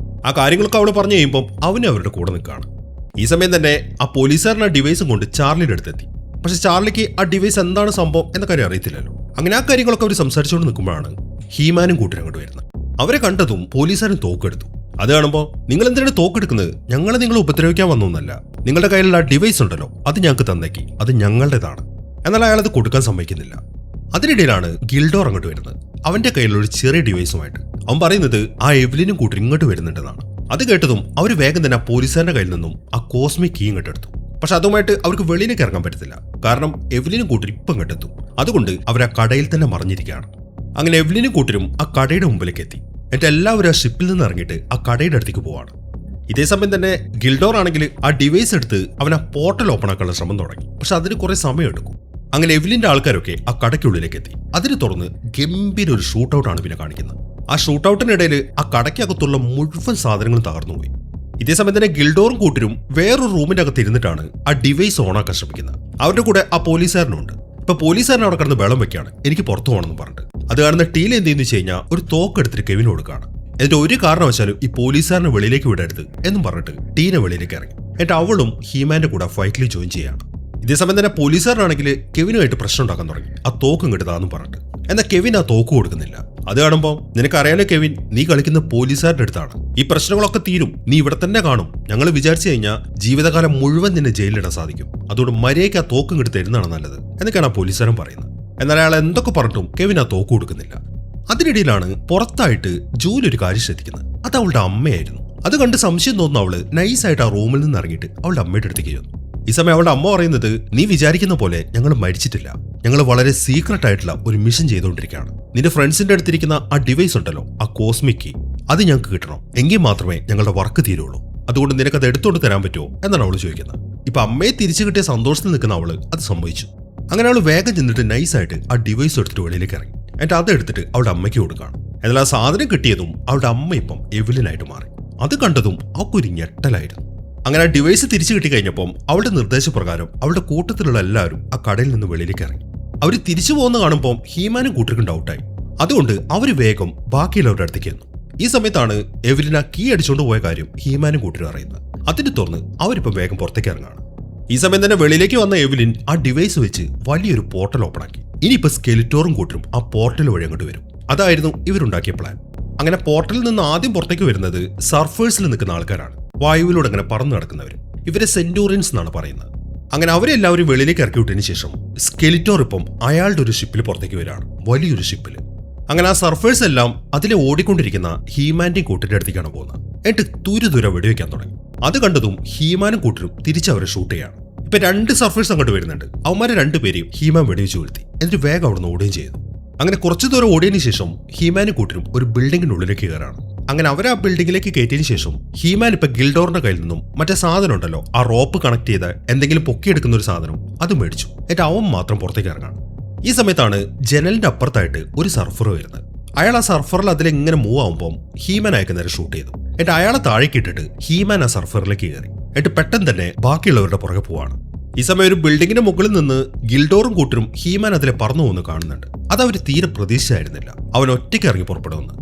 ആ കാര്യങ്ങളൊക്കെ അവൾ പറഞ്ഞു കഴിയുമ്പോൾ അവനും അവരുടെ കൂടെ നിൽക്കുകയാണ്. ഈ സമയം തന്നെ ആ പോലീസുകാരൻ ആ ഡിവൈസും കൊണ്ട് ചാർലിയുടെ അടുത്തെത്തി. പക്ഷെ ചാർലിക്ക് ആ ഡിവൈസ് എന്താണ് സംഭവം എന്ന കാര്യം അറിയത്തില്ലല്ലോ. അങ്ങനെ ആ കാര്യങ്ങളൊക്കെ അവർ സംസാരിച്ചുകൊണ്ട് നിൽക്കുമ്പോഴാണ് ഹീമാനും കൂട്ടരും അങ്ങോട്ട് വരുന്നത്. അവരെ കണ്ടതും പോലീസുകാരൻ തോക്കെടുത്തു. അത് കാണുമ്പോൾ നിങ്ങൾ എന്തിനാണ് തോക്കെടുക്കുന്നത്? ഞങ്ങളെ നിങ്ങൾ ഉപദ്രവിക്കാൻ വന്നൊന്നല്ല. നിങ്ങളുടെ കയ്യിലുള്ള ആ ഡിവൈസ് ഉണ്ടല്ലോ അത് ഞങ്ങൾക്ക് തന്നേക്കി, അത് ഞങ്ങളുടേതാണ്. എന്നാൽ അയാൾ അത് കൊടുക്കാൻ സമ്മതിക്കുന്നില്ല. അതിനിടയിലാണ് ഗിൽഡോർ അങ്ങോട്ട് വരുന്നത്. അവന്റെ കയ്യിലൊരു ചെറിയ ഡിവൈസുമായിട്ട്. അവൻ പറയുന്നത് ആ എവ്ലിനും കൂട്ടരും ഇങ്ങോട്ട് വരുന്നുണ്ടെന്നാണ്. അത് കേട്ടതും അവർ വേഗം തന്നെ ആ പോലീസുകാരന്റെ കയ്യിൽ നിന്നും ആ കോസ്മിക് കീ ഇങ്ങോട്ട് എടുത്തു. പക്ഷെ അതുമായിട്ട് അവർക്ക് വെളിയിലേക്ക് ഇറങ്ങാൻ പറ്റത്തില്ല, കാരണം എവ്ലിനും കൂട്ടരും ഇപ്പം ഇങ്ങോട്ടെത്തും. അതുകൊണ്ട് അവർ ആ കടയിൽ തന്നെ മറിഞ്ഞിരിക്കുകയാണ്. അങ്ങനെ എവ്ലിനും കൂട്ടരും ആ കടയുടെ മുമ്പിലേക്ക് എത്തി. എന്നിട്ട് എല്ലാവരും ആ ഷിപ്പിൽ നിന്ന് ഇറങ്ങിയിട്ട് ആ കടയുടെ അടുത്തേക്ക് പോവാണ്. ഇതേസമയം തന്നെ ഗിൽഡോർ ആണെങ്കിൽ ആ ഡിവൈസ് എടുത്ത് അവൻ ആ പോർട്ടൽ ഓപ്പൺ ആക്കാനുള്ള ശ്രമം തുടങ്ങി. പക്ഷെ അതിന് കുറെ സമയം എടുക്കും. അങ്ങനെ എവ്ലിന്റെ ആൾക്കാരൊക്കെ ആ കടയ്ക്കുള്ളിലേക്ക് എത്തി. അതിന് തുറന്ന് ഗംഭീര ഒരു ഷൂട്ട് ഔട്ടാണ് പിന്നെ കാണിക്കുന്നത്. ആ ഷൂട്ട് ഔട്ടിനിടയിൽ ആ കടയ്ക്കകത്തുള്ള മുഴുവൻ സാധനങ്ങളും തകർന്നുപോയി. ഇതേസമയം തന്നെ ഗിൽഡോറും കൂട്ടരും വേറൊരു റൂമിന്റെ അകത്ത് ഇരുന്നിട്ടാണ് ആ ഡിവൈസ് ഓണാക്കാൻ ശ്രമിക്കുന്നത്. അവരുടെ കൂടെ ആ പോലീസുകാരനുണ്ട്. ഇപ്പൊ പോലീസുകാരൻ അവിടെ കിടന്ന് വെള്ളം വെക്കുകയാണ്, എനിക്ക് പുറത്തു പോകണമെന്ന് പറഞ്ഞിട്ട്. അത് കാണുന്ന ടീൽ എന്ത് ചെയ്യുന്നു വെച്ച് കഴിഞ്ഞാൽ ഒരു തോക്ക് എടുത്തിട്ട് കെവിന് കൊടുക്കുകയാണ്. എന്നിട്ട് ഒരു കാരണവശാലും ഈ പോലീസുകാരനെ വെളിയിലേക്ക് വിടരുത് എന്നും പറഞ്ഞിട്ട് ടീനെ വെളിയിലേക്ക് ഇറങ്ങി. എന്നിട്ട് അവളും ഹീമാന്റെ കൂടെ ഫൈറ്റിൽ ജോയിൻ ചെയ്യാണ്. ഇതേസമയം തന്നെ പോലീസുകാരനാണെങ്കിൽ കെവിനുമായിട്ട് പ്രശ്നം ഉണ്ടാക്കാൻ തുടങ്ങി, ആ തോക്കും കിട്ടുതാന്നും പറഞ്ഞിട്ട്. എന്നാൽ കെവിൻ ആ തോക്ക് കൊടുക്കുന്നില്ല. അത് കാണുമ്പോൾ നിനക്കറിയാലോ കെവിൻ, നീ കളിക്കുന്ന പോലീസുകാരുടെ അടുത്താണ്, ഈ പ്രശ്നങ്ങളൊക്കെ തീരും, നീ ഇവിടെ തന്നെ കാണും. ഞങ്ങൾ വിചാരിച്ചു കഴിഞ്ഞാൽ ജീവിതകാലം മുഴുവൻ നിന്നെ ജയിലിലിടാൻ സാധിക്കും, അതുകൊണ്ട് മര്യാദയ്ക്ക് ആ തോക്കും കിട്ടി തരുന്നതാണ് നല്ലത് എന്നൊക്കെയാണ് ആ പോലീസുകാരൻ പറയുന്നത്. എന്നാൽ അയാൾ എന്തൊക്കെ പറഞ്ഞിട്ടും കെവിൻ ആ തോക്ക് കൊടുക്കുന്നില്ല. അതിനിടയിലാണ് പുറത്തായിട്ട് ജൂലി ഒരു കാര്യം ശ്രദ്ധിക്കുന്നത്. അത് അവളുടെ അമ്മയായിരുന്നു. അത് കണ്ട് സംശയം തോന്നുന്ന അവള് നൈസായിട്ട് ആ റൂമിൽ നിന്ന് ഇറങ്ങിയിട്ട് അവളുടെ അമ്മയുടെ അടുത്തേക്ക് ചെന്നു. ഈ സമയം അവളുടെ അമ്മ പറയുന്നത്, നീ വിചാരിക്കുന്ന പോലെ ഞങ്ങൾ മരിച്ചിട്ടില്ല, ഞങ്ങൾ വളരെ സീക്രട്ട് ആയിട്ടുള്ള ഒരു മിഷൻ ചെയ്തുകൊണ്ടിരിക്കുകയാണ്. നിന്റെ ഫ്രണ്ട്സിന്റെ അടുത്തിരിക്കുന്ന ആ ഡിവൈസ് ഉണ്ടല്ലോ, ആ കോസ്മിക് കീ, അത് ഞങ്ങൾക്ക് കിട്ടണം, എങ്കിൽ മാത്രമേ ഞങ്ങളുടെ വർക്ക് തീരുള്ളൂ. അതുകൊണ്ട് നിനക്കത് എടുത്തോണ്ട് തരാൻ പറ്റുമോ എന്നാണ് അവള് ചോദിക്കുന്നത്. ഇപ്പൊ അമ്മയെ തിരിച്ചു കിട്ടിയ സന്തോഷത്തിൽ നിൽക്കുന്ന അവള് അത് സമ്മതിച്ചു. അങ്ങനെ അവൾ വേഗം ചെന്നിട്ട് നൈസായിട്ട് ആ ഡിവൈസ് എടുത്തിട്ട് വെളിയിലേക്ക് ഇറങ്ങി. എന്നിട്ട് അത് എടുത്തിട്ട് അവളുടെ അമ്മയ്ക്ക് കൊടുക്കുകയാണ്. എന്നാൽ ആ സാധനം കിട്ടിയതും അവളുടെ അമ്മ ഇപ്പം എവ്ലിനായിട്ട് മാറി. അത് കണ്ടതും അവൾക്കൊരു ഞെട്ടലായിരുന്നു. അങ്ങനെ ആ ഡിവൈസ് തിരിച്ചു കിട്ടി കഴിഞ്ഞപ്പം അവളുടെ നിർദ്ദേശപ്രകാരം അവളുടെ കൂട്ടത്തിലുള്ള എല്ലാവരും ആ കടയിൽ നിന്ന് വെളിയിലേക്ക് ഇറങ്ങി. അവർ തിരിച്ചു പോകുന്ന കാണുമ്പോൾ ഹീമാനും കൂട്ടർക്കും ഡൗട്ടായി. അതുകൊണ്ട് അവർ വേഗം ബാക്കിയുള്ളവരുടെ അടുത്തേക്ക് ചെന്നു. ഈ സമയത്താണ് എവ്ലിന കീ അടിച്ചുകൊണ്ട് പോയ കാര്യം ഹീമാനും കൂട്ടരും അറിയുന്നത്. അതിനെ തുറന്ന് അവരിപ്പം വേഗം പുറത്തേക്ക് ഇറങ്ങാണ്. ഈ സമയം തന്നെ വെളിയിലേക്ക് വന്ന എവ്ലിൻ ആ ഡിവൈസ് വെച്ച് വലിയൊരു പോർട്ടൽ ഓപ്പൺ ആക്കി. ഇനിയിപ്പോൾ സ്കെലിറ്റോറും കൂട്ടരും ആ പോർട്ടൽ വഴി അങ്ങോട്ട് വരും. അതായിരുന്നു ഇവരുണ്ടാക്കിയ പ്ലാൻ. അങ്ങനെ പോർട്ടലിൽ നിന്ന് ആദ്യം പുറത്തേക്ക് വരുന്നത് സർഫേഴ്സിൽ നിൽക്കുന്ന ആൾക്കാരാണ്, വായുവിലൂടെ അങ്ങനെ പറന്നു നടക്കുന്നവർ. ഇവരെ സെന്റൂറിയൻസ് എന്നാണ് പറയുന്നത്. അങ്ങനെ അവരെല്ലാവരും വെളിയിലേക്ക് ഇറക്കി വിട്ടതിന് ശേഷം സ്കെലിറ്റോർ ഇപ്പം അയാളുടെ ഒരു ഷിപ്പിൽ പുറത്തേക്ക് വരികയാണ്, വലിയൊരു ഷിപ്പിൽ. അങ്ങനെ ആ സർഫേഴ്സ് എല്ലാം അതിലെ ഓടിക്കൊണ്ടിരിക്കുന്ന ഹീമാന്റെയും കൂട്ടിന്റെ അടുത്തേക്കാണ് പോകുന്നത്. എന്നിട്ട് തുരുതുര വെടിവെക്കാൻ തുടങ്ങി. അത് കണ്ടതും ഹീമാനും കൂട്ടരും തിരിച്ചവരെ ഷൂട്ട് ചെയ്യാണ്. ഇപ്പൊ 2 സർഫേഴ്സ് അങ്ങോട്ട് വരുന്നുണ്ട്. അവന്മാരെ 2 പേരെയും ഹീമാൻ വെടിവെച്ച് വീഴ്ത്തി. എന്നിട്ട് വേഗം അവിടെ നിന്ന് ഓടുകയും ചെയ്തു. അങ്ങനെ കുറച്ചു ദൂരം ഓടിയതിനു ശേഷം ഹീമാനും കൂട്ടരും ഒരു ബിൽഡിങ്ങിനുള്ളിലേക്ക് കയറാണ്. അങ്ങനെ അവർ ആ ബിൽഡിങ്ങിലേക്ക് കയറ്റിയതിനു ശേഷം ഹീമാൻ ഇപ്പൊ ഗിൽഡോറിന്റെ കയ്യിൽ നിന്നും മറ്റേ സാധനം ഉണ്ടല്ലോ, ആ റോപ്പ് കണക്ട് ചെയ്ത് എന്തെങ്കിലും പൊക്കിയെടുക്കുന്ന ഒരു സാധനം, അത് മേടിച്ചു. എന്നിട്ട് അവൻ മാത്രം പുറത്തേക്ക് ഇറങ്ങാണ്. ഈ സമയത്താണ് ജനലിന്റെ അപ്പുറത്തായിട്ട് ഒരു സർഫർ വരുന്നത്. അയാൾ ആ സർഫറിൽ അതിലെങ്ങനെ മൂവ് ആവുമ്പോൾ ഹീമാൻ അയക്ക് നേരെ ഷൂട്ട് ചെയ്തു. എന്നിട്ട് അയാളെ താഴേക്ക് ഇട്ടിട്ട് ഹീമാൻ ആ സർഫറിലേക്ക് കയറി. എന്നിട്ട് പെട്ടെന്ന് തന്നെ ബാക്കിയുള്ളവരുടെ പുറകെ പോവാണ്. ഈ സമയം ഒരു ബിൽഡിങ്ങിന്റെ മുകളിൽ നിന്ന് ഗിൽഡോറും കൂട്ടരും ഹീമാൻ അതിലെ പറന്നു പോകുന്നു കാണുന്നുണ്ട്. അത് അവർ തീരെ പ്രതീക്ഷിച്ചായിരുന്നില്ല, അവൻ ഒറ്റയ്ക്ക് ഇറങ്ങി പുറപ്പെടുമെന്ന്.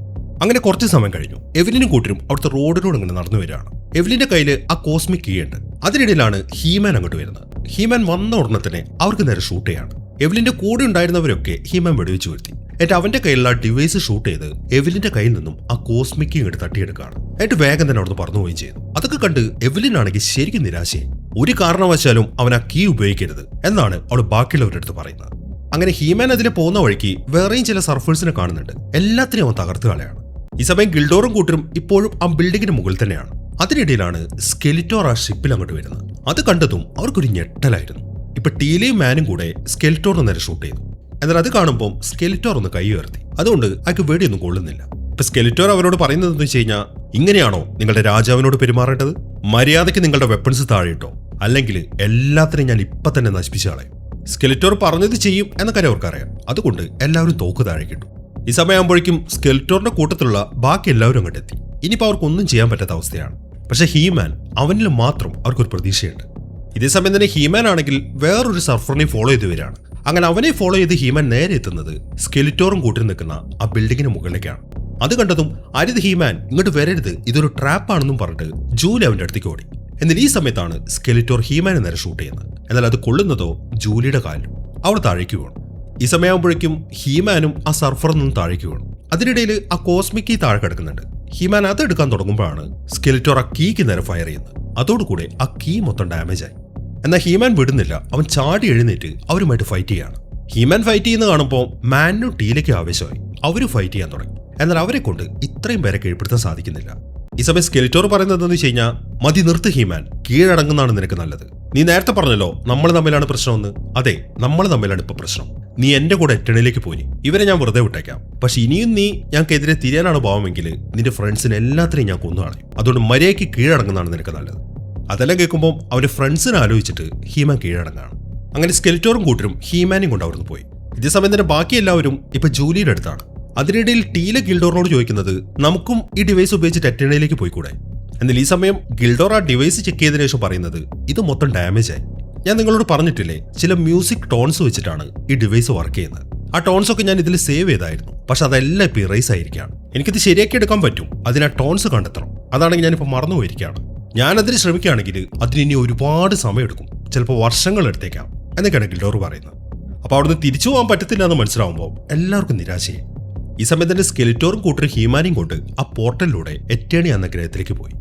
അങ്ങനെ കുറച്ച് സമയം കഴിഞ്ഞു. എവലിനും കൂട്ടരും അവിടുത്തെ റോഡിനോട് ഇങ്ങനെ നടന്നു വരികയാണ്. എവലിന്റെ കയ്യിൽ ആ കോസ്മിക് കീ ഉണ്ട്. അതിനിടയിലാണ് ഹീമാൻ അങ്ങോട്ട് വരുന്നത്. ഹീമാൻ വന്ന ഉടനെ തന്നെ അവർക്ക് നേരെ ഷൂട്ട് ചെയ്യാണ്. എവലിന്റെ കൂടെ ഉണ്ടായിരുന്നവരൊക്കെ ഹീമാൻ വെടിവെച്ച് വീഴ്ത്തി. എന്നിട്ട് അവന്റെ കയ്യിലുള്ള ഡിവൈസ് ഷൂട്ട് ചെയ്ത് എവലിന്റെ കയ്യിൽ നിന്നും ആ കോസ്മിക് കീ ഇങ്ങോട്ട് തട്ടിയെടുക്കുകയാണ്. എന്നിട്ട് വേഗം തന്നെ അവിടുന്ന് പറന്നു പോവുകയും ചെയ്തു. അതൊക്കെ കണ്ട് എവലിനാണെങ്കിൽ ശരിക്കും നിരാശയായി. ഒരു കാരണവശാലും അവൻ ആ കീ ഉപയോഗിക്കരുത് എന്നാണ് അവൾ ബാക്കിയുള്ളവരുടെ അടുത്ത് പറയുന്നത്. അങ്ങനെ ഹീമാൻ അതിലെ പോകുന്ന വഴിക്ക് വേറെയും ചില സർഫേഴ്സിനെ കാണുന്നുണ്ട്. എല്ലാത്തിനെയും അവൻ തകർത്ത് കളയാണ്. ഈ സമയം ഗിൽഡോറും കൂട്ടരും ഇപ്പോഴും ആ ബിൽഡിങ്ങിന് മുകളിൽ തന്നെയാണ്. അതിനിടയിലാണ് സ്കെലിറ്റോർ ആ ഷിപ്പിൽ അങ്ങോട്ട് വരുന്നത്. അത് കണ്ടതും അവർക്കൊരു ഞെട്ടലായിരുന്നു. ഇപ്പൊ ടീലയും മാനും കൂടെ സ്കെലിറ്റോറിന് നേരെ ഷൂട്ട് ചെയ്തു. എന്നാൽ അത് കാണുമ്പോൾ സ്കെലിറ്റോർ ഒന്ന് കൈ ഉയർത്തി. അതുകൊണ്ട് അയാൾക്ക് വെടിയൊന്നും കൊള്ളുന്നില്ല. ഇപ്പൊ സ്കെലിറ്റോർ അവരോട് പറയുന്നത് എന്ന് വെച്ച് കഴിഞ്ഞാൽ, ഇങ്ങനെയാണോ നിങ്ങളുടെ രാജാവിനോട് പെരുമാറേണ്ടത്? മര്യാദയ്ക്ക് നിങ്ങളുടെ വെപ്പൺസ് താഴെയിട്ടോ, അല്ലെങ്കിൽ എല്ലാത്തിനെയും ഞാൻ ഇപ്പൊ തന്നെ നശിപ്പിച്ചു കളയും. സ്കെലിറ്റോർ പറഞ്ഞത് ചെയ്യും എന്ന കാര്യം അവർക്കറിയാം. അതുകൊണ്ട് എല്ലാവരും തോക്ക് താഴെ കിട്ടും. ഈ സമയമാകുമ്പോഴേക്കും സ്കെലിറ്റോറിന്റെ കൂട്ടത്തിലുള്ള ബാക്കി എല്ലാവരും അങ്ങോട്ട് എത്തി. ഇനിയിപ്പോൾ അവർക്കൊന്നും ചെയ്യാൻ പറ്റാത്ത അവസ്ഥയാണ്. പക്ഷെ ഹീമാൻ, അവനിൽ മാത്രം അവർക്കൊരു പ്രതീക്ഷയുണ്ട്. ഇതേസമയം തന്നെ ഹീമാൻ ആണെങ്കിൽ വേറൊരു സർഫറിനെ ഫോളോ ചെയ്ത് വരികയാണ്. അങ്ങനെ അവനെ ഫോളോ ചെയ്ത് ഹീമാൻ നേരെ എത്തുന്നത് സ്കെലിറ്റോറും കൂട്ടി നിൽക്കുന്ന ആ ബിൽഡിങ്ങിന് മുകളിലേക്കാണ്. അത് കണ്ടതും അരുത് ഹീമാൻ, ഇങ്ങോട്ട് വരരുത്, ഇതൊരു ട്രാപ്പാണെന്നും പറഞ്ഞിട്ട് ജൂലി അവന്റെ അടുത്തേക്ക് ഓടി. എന്നാൽ ഈ സമയത്താണ് സ്കെലിറ്റോർ ഹീമാനെ നേരെ ഷൂട്ട് ചെയ്യുന്നത്. എന്നാൽ അത് കൊള്ളുന്നതോ ജൂലിയുടെ കാലിലും. അവൾ താഴേക്ക് വീണു. ഈ സമയമാകുമ്പോഴേക്കും ഹീമാനും ആ സർഫറിൽ നിന്നും താഴേക്ക് വീണു. അതിനിടയിൽ ആ കോസ്മിക് കീ താഴെ കിടക്കുന്നുണ്ട്. ഹീമാൻ അത് എടുക്കാൻ തുടങ്ങുമ്പോഴാണ് സ്കെലിറ്റോർ ആ കീക്ക് നേരെ ഫയർ ചെയ്യുന്നത്. അതോടുകൂടെ ആ കീ മൊത്തം ഡാമേജ് ആയി. എന്നാൽ ഹീമാൻ വിടുന്നില്ല. അവൻ ചാടി എഴുന്നേറ്റ് അവരുമായിട്ട് ഫൈറ്റ് ചെയ്യാണ്. ഹീമാൻ ഫൈറ്റ് ചെയ്യുന്ന കാണുമ്പോൾ മാനും ടീലേക്ക് ആവേശമായി. അവര് ഫൈറ്റ് ചെയ്യാൻ തുടങ്ങി. എന്നാൽ അവരെ കൊണ്ട് ഇത്രയും പേരെ കീഴ്പ്പെടുത്താൻ സാധിക്കുന്നില്ല. ഈ സമയം സ്കെലിറ്റോർ പറയുന്നത് എന്താണെന്ന് വെച്ച് കഴിഞ്ഞാൽ, മതി നിർത്ത് ഹീമാൻ, കീഴടങ്ങുന്നതാണ് നിനക്ക് നല്ലത്. നീ നേരത്തെ പറഞ്ഞല്ലോ നമ്മൾ തമ്മിലാണ് പ്രശ്നമെന്ന്. അതെ, നമ്മൾ തമ്മിലാണ് ഇപ്പൊ പ്രശ്നം. നീ എന്റെ കൂടെ എറ്റണിലേക്ക് പോയി. ഇവരെ ഞാൻ വെറുതെ വിട്ടേക്കാം. പക്ഷെ ഇനിയും നീ ഞങ്ങൾക്കെതിരെ തിരിയാനാണ് ഭാവമെങ്കിൽ നിന്റെ ഫ്രണ്ട്സിന് എല്ലാത്തിനെയും ഞാൻ കൊന്നുകളയും. അതുകൊണ്ട് മര്യാദയ്ക്ക് കീഴടങ്ങുന്നതാണ് നിനക്ക് നല്ലത്. അതെല്ലാം കേൾക്കുമ്പോൾ അവന്റെ ഫ്രണ്ട്സിനെ ആലോചിച്ചിട്ട് ഹീമാൻ കീഴടങ്ങാണ്. അങ്ങനെ സ്കെലിറ്റോറും കൂട്ടരും ഹീമാനെയും കൊണ്ട് അവിടുന്ന് പോയി. ഇതേസമയം തന്നെ ബാക്കി എല്ലാവരും ഇപ്പൊ ജൂലിയുടെ അടുത്താണ്. അതിനിടയിൽ ടീല ഗിൽഡോറിനോട് ചോദിക്കുന്നത്, നമുക്കും ഈ ഡിവൈസ് ഉപയോഗിച്ചിട്ട് എറ്റണിലേക്ക് പോയിക്കൂടെ? എന്നാൽ ഈ സമയം ഗിൽഡോർ ആ ഡിവൈസ് ചെക്ക് ചെയ്തതിനു ശേഷം പറയുന്നത്, ഇത് മൊത്തം ഡാമേജ് ആയി. ഞാൻ നിങ്ങളോട് പറഞ്ഞിട്ടില്ലേ, ചില മ്യൂസിക് ടോൺസ് വെച്ചിട്ടാണ് ഈ ഡിവൈസ് വർക്ക് ചെയ്യുന്നത്. ആ ടോൺസ് ഒക്കെ ഞാൻ ഇതിൽ സേവ് ചെയ്തായിരുന്നു. പക്ഷെ അതെല്ലാം ഇപ്പൊ ഇറേസ് ആയിരിക്കുകയാണ്. എനിക്കിത് ശരിയാക്കി എടുക്കാൻ പറ്റും. അതിന് ആ ടോൺസ് കണ്ടെത്തണം. അതാണെങ്കിൽ ഞാനിപ്പോൾ മറന്നുപോയിരിക്കുകയാണ്. ഞാനതിന് ശ്രമിക്കുകയാണെങ്കിൽ അതിനി ഒരുപാട് സമയമെടുക്കും, ചിലപ്പോൾ വർഷങ്ങൾ എടുത്തേക്കാം എന്നൊക്കെയാണ് ഗിൽഡോർ പറയുന്നത്. അപ്പോൾ അവിടുന്ന് തിരിച്ചു പോകാൻ പറ്റത്തില്ല എന്ന് മനസ്സിലാവുമ്പോൾ എല്ലാവർക്കും നിരാശയായി. ഈ സമയത്ത് തന്നെ സ്കെലിറ്റോറും കൂട്ടരും ഹീമാനെയും കൊണ്ട് ആ പോർട്ടലിലൂടെ എറ്റേണി എന്ന ഗ്രഹത്തിലേക്ക് പോയി.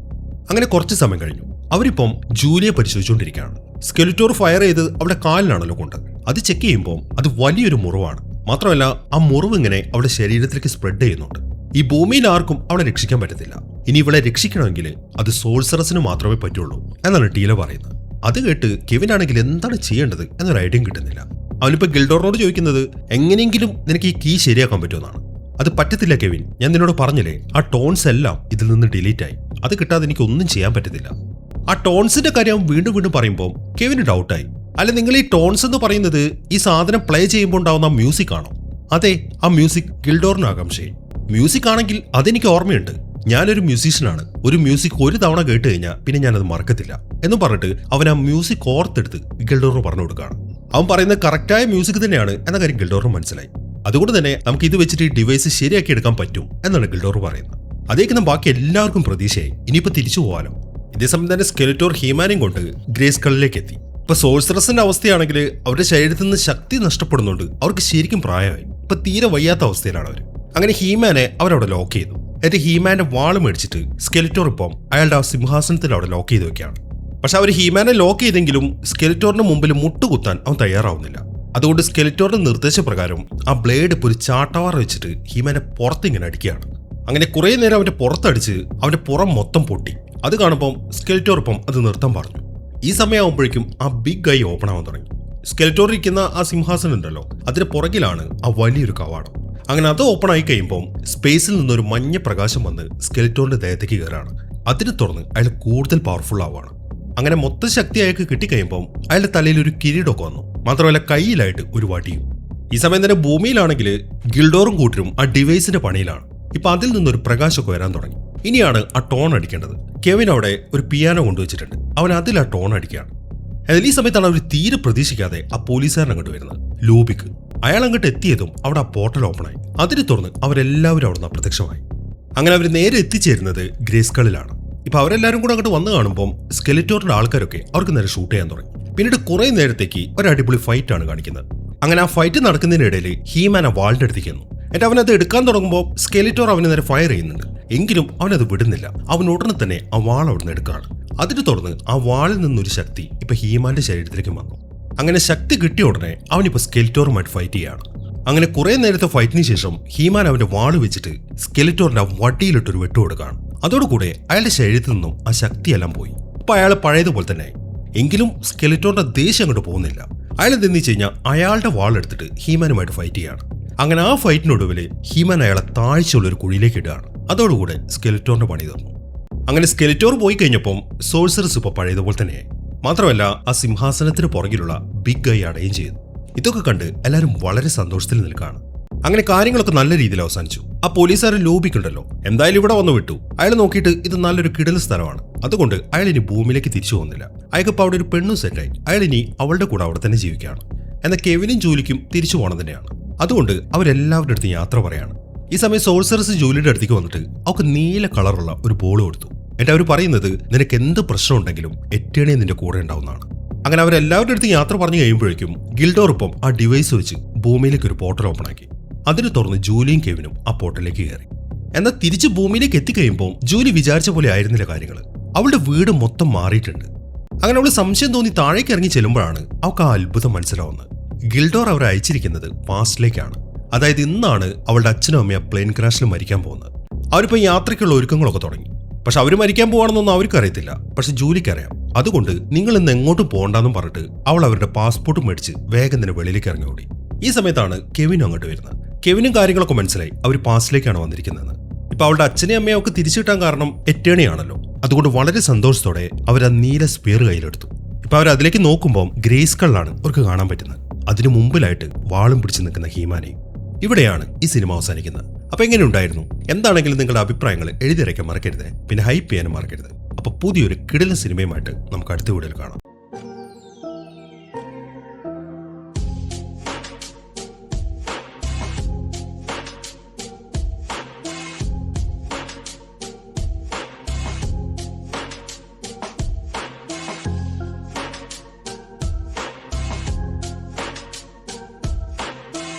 അങ്ങനെ കുറച്ച് സമയം കഴിഞ്ഞു. അവരിപ്പം ജൂലിയെ പരിശോധിച്ചുകൊണ്ടിരിക്കുകയാണ്. സ്കെലിറ്റോർ ഫയർ ചെയ്ത് അവിടെ കാലിലാണല്ലോ കൊണ്ട്. അത് ചെക്ക് ചെയ്യുമ്പോൾ അത് വലിയൊരു മുറിവാണ്. മാത്രമല്ല ആ മുറിവ് ഇങ്ങനെ അവളുടെ ശരീരത്തിലേക്ക് സ്പ്രെഡ് ചെയ്യുന്നുണ്ട്. ഈ ഭൂമിയിൽ ആർക്കും അവളെ രക്ഷിക്കാൻ പറ്റത്തില്ല. ഇനി ഇവളെ രക്ഷിക്കണമെങ്കിൽ അത് സോൾസറസിന് മാത്രമേ പറ്റുള്ളൂ എന്നാണ് ടീല പറയുന്നത്. അത് കേട്ട് കെവിനാണെങ്കിൽ എന്താണ് ചെയ്യേണ്ടത് എന്നൊരു ഐഡിയയും കിട്ടുന്നില്ല. അവനിപ്പോ ഗിൽഡോറിനോട് ചോദിക്കുന്നത്, എങ്ങനെയെങ്കിലും നിനക്ക് ഈ കീ ശരിയാക്കാൻ പറ്റുമെന്നാണ്. അത് പറ്റത്തില്ല കെവിൻ, ഞാൻ നിന്നോട് പറഞ്ഞില്ലേ, ആ ടോൺസ് എല്ലാം ഇതിൽ നിന്ന് ഡിലീറ്റ് ആയി. അത് കിട്ടാതെ എനിക്ക് ഒന്നും ചെയ്യാൻ പറ്റത്തില്ല. ആ ടോൺസിന്റെ കാര്യം വീണ്ടും വീണ്ടും പറയുമ്പോൾ കെവിന് ഡൗട്ടായി. അല്ല, നിങ്ങൾ ഈ ടോൺസ് എന്ന് പറയുന്നത് ഈ സാധനം പ്ലേ ചെയ്യുമ്പോൾ ഉണ്ടാവുന്ന മ്യൂസിക് ആണോ? അതെ, ആ മ്യൂസിക് ഗിൽഡോറിന് ആകാംക്ഷയായി. മ്യൂസിക് ആണെങ്കിൽ അതെനിക്ക് ഓർമ്മയുണ്ട്. ഞാനൊരു മ്യൂസീഷ്യനാണ്. ഒരു മ്യൂസിക് ഒരു തവണ കേട്ട് കഴിഞ്ഞാൽ പിന്നെ ഞാനത് മറക്കത്തില്ല എന്നും പറഞ്ഞിട്ട് അവൻ ആ മ്യൂസിക് ഓർത്തെടുത്ത് ഗിൽഡോറിന് പറഞ്ഞു കൊടുക്കുകയാണ്. അവൻ പറയുന്നത് കറക്റ്റായ മ്യൂസിക് തന്നെയാണ് എന്ന കാര്യം ഗിൽഡോറിന് മനസ്സിലായി. അതുകൊണ്ട് തന്നെ നമുക്ക് ഇത് വെച്ചിട്ട് ഈ ഡിവൈസ് ശരിയാക്കി എടുക്കാൻ പറ്റും എന്നാണ് ഗിൽഡോർ പറയുന്നത്. അതേക്കുന്ന ബാക്കി എല്ലാവർക്കും പ്രതീക്ഷയായി. ഇനിയിപ്പോൾ തിരിച്ചു പോകാലോ. ഇതേസമയം തന്നെ സ്കെലിറ്റോർ ഹീമാനെയും കൊണ്ട് ഗ്രേസ്കളിലേക്ക് എത്തി. ഇപ്പൊ സോൾസറസിന്റെ അവസ്ഥയാണെങ്കിൽ അവരുടെ ശരീരത്തിൽ നിന്ന് ശക്തി നഷ്ടപ്പെടുന്നുണ്ട്. അവർക്ക് ശരിക്കും പ്രായമായി. ഇപ്പൊ തീരെ വയ്യാത്ത അവസ്ഥയിലാണ് അവർ. അങ്ങനെ ഹീമാനെ അവരവിടെ ലോക്ക് ചെയ്തു. എന്നിട്ട് ഹീമാന്റെ വാള് മേടിച്ചിട്ട് സ്കെലിറ്റോർ ഇപ്പം അയാളുടെ ആ സിംഹാസനത്തിൽ അവിടെ ലോക്ക് ചെയ്ത് വെക്കുകയാണ്. പക്ഷെ അവർ ഹീമാനെ ലോക്ക് ചെയ്തെങ്കിലും സ്കെലിറ്റോറിന്റെ മുമ്പിൽ മുട്ടുകുത്താൻ അവൻ തയ്യാറാവുന്നില്ല. അതുകൊണ്ട് സ്കെലിറ്റോറിന്റെ നിർദ്ദേശപ്രകാരം ആ ബ്ലേഡ് ഇപ്പോൾ ഒരു ചാട്ടവാറ വെച്ചിട്ട് ഹീമാനെ പുറത്തിങ്ങനെ അടിക്കുകയാണ്. അങ്ങനെ കുറെ നേരം അവന്റെ പുറത്തടിച്ച് അവന്റെ പുറം മൊത്തം പൊട്ടി. അത് കാണുമ്പോൾ സ്കെലിറ്റോർ ഇപ്പം അത് നിർത്താൻ പറഞ്ഞു. ഈ സമയമാകുമ്പോഴേക്കും ആ ബിഗ് ഐ ഓപ്പൺ ആവാൻ തുടങ്ങി. സ്കെലിറ്റോർ ഇരിക്കുന്ന ആ സിംഹാസനം ഉണ്ടല്ലോ, അതിന് പുറകിലാണ് ആ വലിയൊരു കവാടം. അങ്ങനെ അത് ഓപ്പൺ ആയി കഴിയുമ്പോൾ സ്പേസിൽ നിന്നൊരു മഞ്ഞ പ്രകാശം വന്ന് സ്കെലിറ്റോറിന്റെ ദേഹത്തേക്ക് കയറാണ്. അതിനെ തുറന്ന് അയാൾ കൂടുതൽ പവർഫുൾ ആവുകയാണ്. അങ്ങനെ മൊത്തം ശക്തി അയാൾക്ക് കിട്ടിക്കഴിയുമ്പോൾ അയാളുടെ തലയിൽ ഒരു കിരീടമൊക്കെ വന്നു. മാത്രമല്ല കയ്യിലായിട്ട് ഒരു വടിയും. ഈ സമയം തന്നെ ഭൂമിയിലാണെങ്കിൽ ഗിൽഡോറും കൂട്ടരും ആ ഡിവൈസിന്റെ പണിയിലാണ്. ഇപ്പൊ അതിൽ നിന്നൊരു പ്രകാശമൊക്കെ വരാൻ തുടങ്ങി. ഇനിയാണ് ആ ടോൺ അടിക്കേണ്ടത്. കെവിൻ അവിടെ ഒരു പിയാനോ കൊണ്ടുവച്ചിട്ടുണ്ട്. അവൻ അതിൽ ആ ടോൺ അടിക്കുകയാണ്. എന്നാൽ ഈ സമയത്താണ് അവർ തീരെ പ്രതീക്ഷിക്കാതെ ആ പോലീസുകാരൻ അങ്ങോട്ട് വരുന്നത്, ലൂബിക്ക്. അയാൾ അങ്ങോട്ട് എത്തിയതും അവിടെ ആ പോർട്ടൽ ഓപ്പണായി. അതിനെ തുറന്ന് അവരെല്ലാവരും അവിടെ നിന്ന് അപ്രത്യക്ഷമായി. അങ്ങനെ അവർ നേരെ എത്തിച്ചേരുന്നത് ഗ്രേസ്കളിലാണ്. ഇപ്പൊ അവരെല്ലാവരും കൂടെ അങ്ങോട്ട് വന്നു കാണുമ്പോൾ സ്കെലിറ്റോറിന്റെ ആൾക്കാരൊക്കെ അവർക്ക് നേരെ ഷൂട്ട് ചെയ്യാൻ തുടങ്ങി. പിന്നീട് കുറെ നേരത്തേക്ക് ഒരു അടിപൊളി ഫൈറ്റ് ആണ് കാണിക്കുന്നത്. അങ്ങനെ ആ ഫൈറ്റ് നടക്കുന്നതിനിടയിൽ ഹീമാൻ ആ വാളിന്റെ അടുത്തേക്ക് വന്നു. എന്നിട്ട് അവനത് എടുക്കാൻ തുടങ്ങുമ്പോൾ സ്കെലിറ്റോർ അവന് നേരെ ഫയർ ചെയ്യുന്നുണ്ട്. എങ്കിലും അവനത് വിടുന്നില്ല. അവൻ ഉടനെ തന്നെ ആ വാൾ അവിടുന്ന് എടുക്കുകയാണ്. അതിനെ തുടർന്ന് ആ വാളിൽ നിന്നൊരു ശക്തി ഇപ്പൊ ഹീമാന്റെ ശരീരത്തിലേക്ക് വന്നു. അങ്ങനെ ശക്തി കിട്ടിയ ഉടനെ അവനിപ്പോ സ്കെലിറ്റോറുമായിട്ട് ഫൈറ്റ് ചെയ്യാണ്. അങ്ങനെ കുറെ നേരത്തെ ഫൈറ്റിന് ശേഷം ഹീമാൻ അവന്റെ വാള് വെച്ചിട്ട് സ്കെലിറ്റോറിന്റെ ആ വട്ടിയിലിട്ടൊരു വെട്ടു കൊടുക്കുകയാണ്. അതോടുകൂടെ അയാളുടെ ശരീരത്തിൽ നിന്നും ആ ശക്തിയെല്ലാം പോയി. ഇപ്പൊ അയാൾ പഴയതുപോലെ തന്നെ. എങ്കിലും സ്കെലിറ്റോറിന്റെ ദേഷ്യം അങ്ങോട്ട് പോകുന്നില്ല. അയാൾ എന്തെന്ന് വെച്ച് കഴിഞ്ഞാൽ അയാളുടെ വാളെടുത്തിട്ട് ഹീമാനുമായിട്ട് ഫൈറ്റ് ചെയ്യാണ്. അങ്ങനെ ആ ഫൈറ്റിനൊടുവിൽ ഹീമാൻ അയാളെ താഴ്ചയുള്ള ഒരു കുഴിയിലേക്ക് ഇടുകയാണ്. അതോടുകൂടെ സ്കെലിറ്റോറിന്റെ പണി തീർന്നു. അങ്ങനെ സ്കെലിറ്റോർ പോയി കഴിഞ്ഞപ്പോൾ സോഴ്സറസ് ഇപ്പൊ പഴയതുപോലെ തന്നെയായി. മാത്രമല്ല ആ സിംഹാസനത്തിന് പുറകിലുള്ള ബിഗ് ഐ അടയും ചെയ്തു. ഇതൊക്കെ കണ്ട് എല്ലാവരും വളരെ സന്തോഷത്തിൽ നിൽക്കുകയാണ്. അങ്ങനെ കാര്യങ്ങളൊക്കെ നല്ല രീതിയിൽ അവസാനിച്ചു. ആ പോലീസുകാരൻ ലൂബിക്കുണ്ടല്ലോ, എന്തായാലും ഇവിടെ വന്നു വിട്ടു. അയാൾ നോക്കിയിട്ട് ഇത് നല്ലൊരു കിടൽ സ്ഥലമാണ്. അതുകൊണ്ട് അയാൾ ഇനി ഭൂമിയിലേക്ക് തിരിച്ചു പോകുന്നില്ല. അയാൾക്ക് അവിടെ ഒരു പെണ്ണു സെറ്റായി. അയാൾ ഇനി അവളുടെ കൂടെ അവിടെ തന്നെ ജീവിക്കുകയാണ്. എന്നാൽ കെവിനും ജൂലിക്കും തിരിച്ചു പോകണം തന്നെയാണ്. അതുകൊണ്ട് അവരെല്ലാവരുടെ അടുത്ത് യാത്ര പറയാണ്. ഈ സമയം സോഴ്സറസ് ജൂലിയുടെ അടുത്തേക്ക് വന്നിട്ട് അവർക്ക് നീല കളറുള്ള ഒരു ബോൾ കൊടുത്തു. എന്നിട്ട് അവർ പറയുന്നത് നിനക്ക് എന്ത് പ്രശ്നം ഉണ്ടെങ്കിലും എറ്റേണിയ നിന്റെ കൂടെ ഉണ്ടാവുന്നതാണ്. അങ്ങനെ അവരെല്ലാവരുടെ അടുത്ത് യാത്ര പറഞ്ഞു കഴിയുമ്പോഴേക്കും ഗിൽഡോർ ഇപ്പം ആ ഡിവൈസ് വെച്ച് ഭൂമിയിലേക്ക് ഒരു പോർട്ടൽ ഓപ്പൺ ആക്കി. അതിന് തുറന്ന് ജൂലിയും കെവിനും ആ പോർട്ടലിലേക്ക് കയറി. എന്നാൽ തിരിച്ച് ഭൂമിയിലേക്ക് എത്തിക്കഴിയുമ്പോൾ ജൂലി വിചാരിച്ച പോലെ ആയിരുന്നില്ല കാര്യങ്ങൾ. അവളുടെ വീട് മൊത്തം മാറിയിട്ടുണ്ട്. അങ്ങനെ അവൾ സംശയം തോന്നി താഴേക്ക് ഇറങ്ങി ചെല്ലുമ്പോഴാണ് അവൾക്ക് ആ അത്ഭുതം മനസ്സിലാവുന്നത്. ഗിൽഡോർ അവരെ അയച്ചിരിക്കുന്നത് പാസ്റ്റിലേക്കാണ്. അതായത് ഇന്നാണ് അവളുടെ അച്ഛനും അമ്മയും പ്ലെയിൻ ക്രാഷിൽ മരിക്കാൻ പോകുന്നത്. അവരിപ്പോൾ യാത്രയ്ക്കുള്ള ഒരുക്കങ്ങളൊക്കെ തുടങ്ങി. പക്ഷെ അവർ മരിക്കാൻ പോവാണെന്നൊന്നും അവർക്ക് അറിയത്തില്ല. പക്ഷെ ജൂലിക്കറിയാം. അതുകൊണ്ട് നിങ്ങൾ ഇന്ന് എങ്ങോട്ടും പോകണ്ടെന്നും പറഞ്ഞിട്ട് അവൾ അവരുടെ പാസ്പോർട്ട് മേടിച്ച് വേഗം തന്നെ വെളിയിലേക്ക് ഇറങ്ങി ഓടി. ഈ സമയത്താണ് കെവിനും അങ്ങോട്ട് വരുന്നത്. കെവിനും കാര്യങ്ങളൊക്കെ മനസ്സിലായി അവർ പാസ്റ്റിലേക്കാണ് വന്നിരിക്കുന്നതെന്ന്. ഇപ്പൊ അവളുടെ അച്ഛനെയും അമ്മയും ഒക്കെ തിരിച്ചു കിട്ടാൻ കാരണം എറ്റേണിയാണല്ലോ. അതുകൊണ്ട് വളരെ സന്തോഷത്തോടെ അവർ ആ നീല സ്പിയർ കയ്യിലെടുത്തു. ഇപ്പൊ അവർ അതിലേക്ക് നോക്കുമ്പോൾ ഗ്രേസ്കളിലാണ് അവർക്ക് കാണാൻ പറ്റുന്നത്. അതിനു മുമ്പിലായിട്ട് വാളും പിടിച്ചു നിൽക്കുന്ന ഹീമാനെയും. ഇവിടെയാണ് ഈ സിനിമ അവസാനിക്കുന്നത്. അപ്പൊ എങ്ങനെ ഉണ്ടായിരുന്നു? എന്താണെങ്കിലും നിങ്ങളുടെ അഭിപ്രായങ്ങൾ എഴുതിയറിയിക്കാൻ മറക്കരുത്. പിന്നെ ഹൈപ്പ് ചെയ്യാനും മറക്കരുത്. അപ്പൊ പുതിയൊരു കിടിലൻ സിനിമയുമായിട്ട് നമുക്ക് അടുത്ത വീഡിയോയിൽ കാണാം.